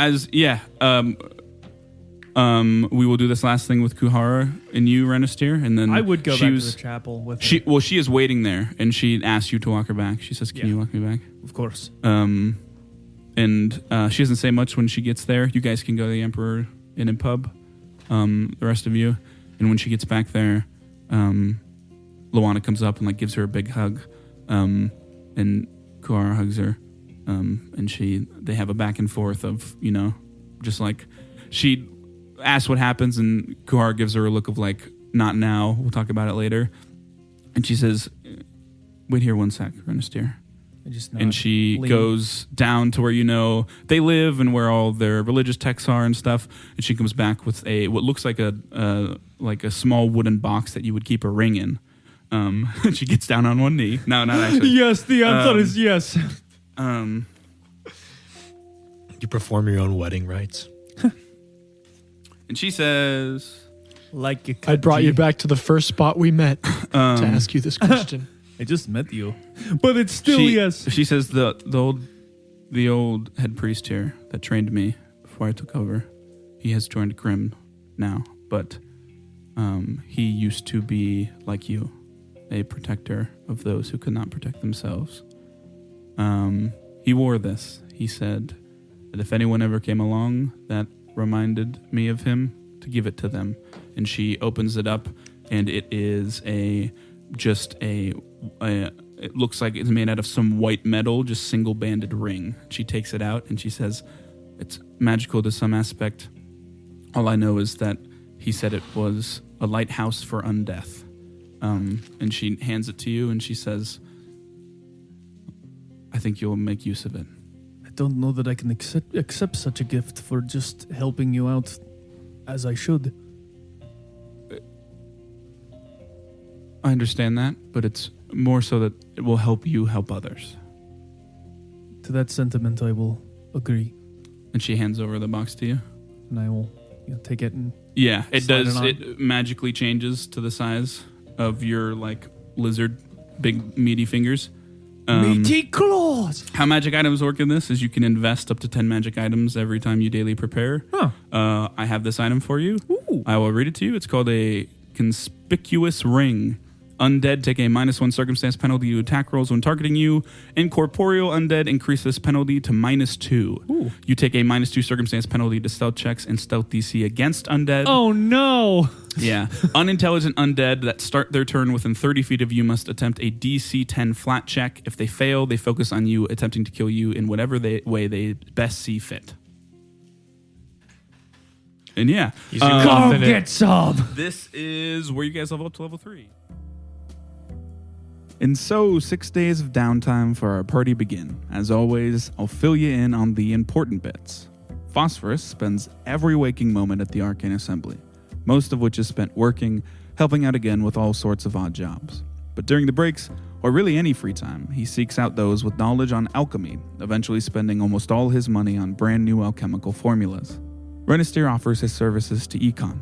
we will do this last thing with Kuhara and you, Renestier, and then I would go she back was, to the chapel with She her, she is waiting there, and she asked you to walk her back. She says, "Can Yeah. you walk me back?" of course. And she doesn't say much when she gets there. You guys can go to the Emperor Inn and Pub, the rest of you. And when she gets back there, Luana comes up and gives her a big hug, and Kuhara hugs her, and they have a back and forth of just she asks what happens, and Kuhara gives her a look of not now. We'll talk about it later. And she says, "Wait here 1 sec, Renestier." I just And she lean. goes down to where they live and where all their religious texts are and stuff. And she comes back with what looks like a small wooden box that you would keep a ring in. She gets down on one knee. No, not actually. Yes, the answer is yes. you perform your own wedding rites. And she says, Like I brought you back to the first spot we met to ask you this question. I just met you, but it's still yes. She says the old head priest here that trained me before I took over, he has joined Grimm now, but he used to be like you, a protector of those who could not protect themselves. He wore this. He said that if anyone ever came along that reminded me of him, to give it to them. And she opens it up, and it is a just it looks like it's made out of some white metal, just single-banded ring. She takes it out and she says, it's magical to some aspect. All I know is that he said it was a lighthouse for undeath. And she hands it to you and she says, I think you'll make use of it. I don't know that I can accept such a gift for just helping you out as I should. I understand that, but it's more so that it will help you help others. To that sentiment, I will agree. And she hands over the box to you. And I will take it and it slide does. it on. It magically changes to the size of your lizard, big meaty fingers. Meaty claws! How magic items work in this is you can invest up to 10 magic items every time you daily prepare. Huh. I have this item for you. Ooh. I will read it to you. It's called a conspicuous ring. Undead take a -1 circumstance penalty to attack rolls when targeting you. Incorporeal undead increase this penalty to -2. Ooh. You take a -2 circumstance penalty to stealth checks and stealth DC against undead. Oh no! Yeah. Unintelligent undead that start their turn within 30 feet of you must attempt a DC 10 flat check. If they fail, they focus on you attempting to kill you in whatever way they best see fit. And yeah. Go get some! This is where you guys level up to level 3. And so, 6 days of downtime for our party begin. As always, I'll fill you in on the important bits. Phosphorus spends every waking moment at the Arcane Assembly, most of which is spent working, helping out again with all sorts of odd jobs. But during the breaks, or really any free time, he seeks out those with knowledge on alchemy, eventually spending almost all his money on brand new alchemical formulas. Renister offers his services to Econ.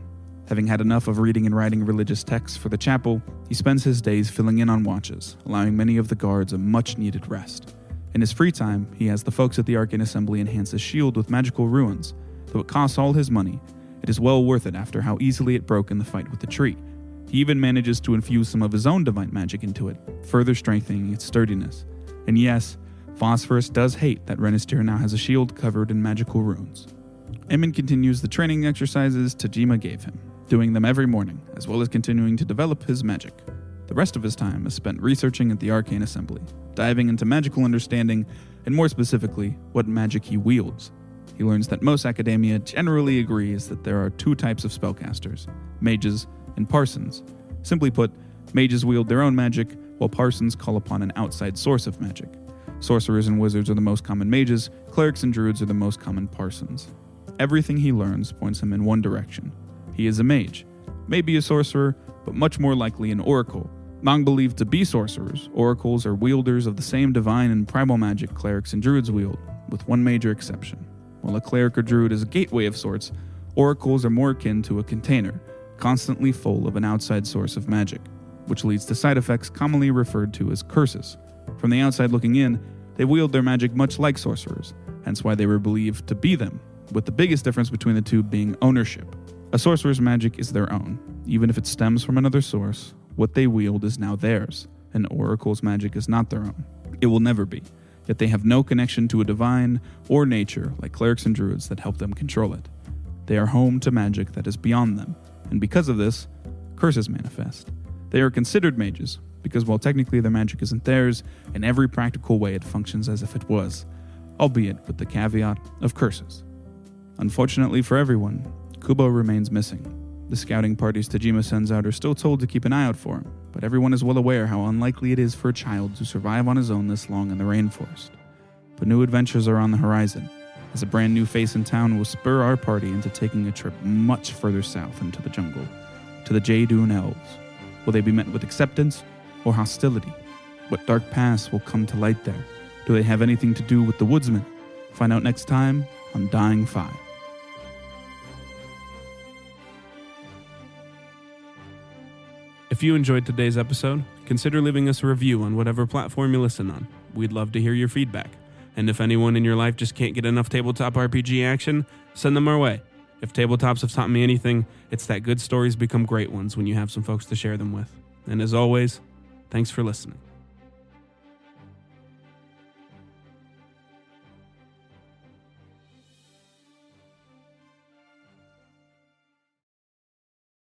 Having had enough of reading and writing religious texts for the chapel, he spends his days filling in on watches, allowing many of the guards a much-needed rest. In his free time, he has the folks at the Arcane Assembly enhance his shield with magical ruins. Though it costs all his money, it is well worth it after how easily it broke in the fight with the tree. He even manages to infuse some of his own divine magic into it, further strengthening its sturdiness. And yes, Phosphorus does hate that Renister now has a shield covered in magical runes. Eamon continues the training exercises Tajima gave him, doing them every morning, as well as continuing to develop his magic. The rest of his time is spent researching at the Arcane Assembly, diving into magical understanding, and more specifically, what magic he wields. He learns that most academia generally agrees that there are 2 types of spellcasters, mages and parsons. Simply put, mages wield their own magic, while parsons call upon an outside source of magic. Sorcerers and wizards are the most common mages, clerics and druids are the most common parsons. Everything he learns points him in one direction. He is a mage, maybe a sorcerer, but much more likely an oracle. Long believed to be sorcerers, oracles are wielders of the same divine and primal magic clerics and druids wield, with one major exception. While a cleric or druid is a gateway of sorts, oracles are more akin to a container, constantly full of an outside source of magic, which leads to side effects commonly referred to as curses. From the outside looking in, they wield their magic much like sorcerers, hence why they were believed to be them, with the biggest difference between the two being ownership. A sorcerer's magic is their own. Even if it stems from another source, what they wield is now theirs. An oracle's magic is not their own. It will never be. Yet they have no connection to a divine or nature like clerics and druids that help them control it. They are home to magic that is beyond them, and because of this, curses manifest. They are considered mages, because while technically their magic isn't theirs, in every practical way it functions as if it was, albeit with the caveat of curses. Unfortunately for everyone, Kubo remains missing. The scouting parties Tajima sends out are still told to keep an eye out for him, but everyone is well aware how unlikely it is for a child to survive on his own this long in the rainforest. But new adventures are on the horizon, as a brand new face in town will spur our party into taking a trip much further south into the jungle, to the Jaydun Elves. Will they be met with acceptance or hostility? What dark paths will come to light there? Do they have anything to do with the woodsmen? Find out next time on Dying 5. If you enjoyed today's episode, consider leaving us a review on whatever platform you listen on. We'd love to hear your feedback. And if anyone in your life just can't get enough tabletop RPG action, send them our way. If tabletops have taught me anything, it's that good stories become great ones when you have some folks to share them with. And as always, thanks for listening.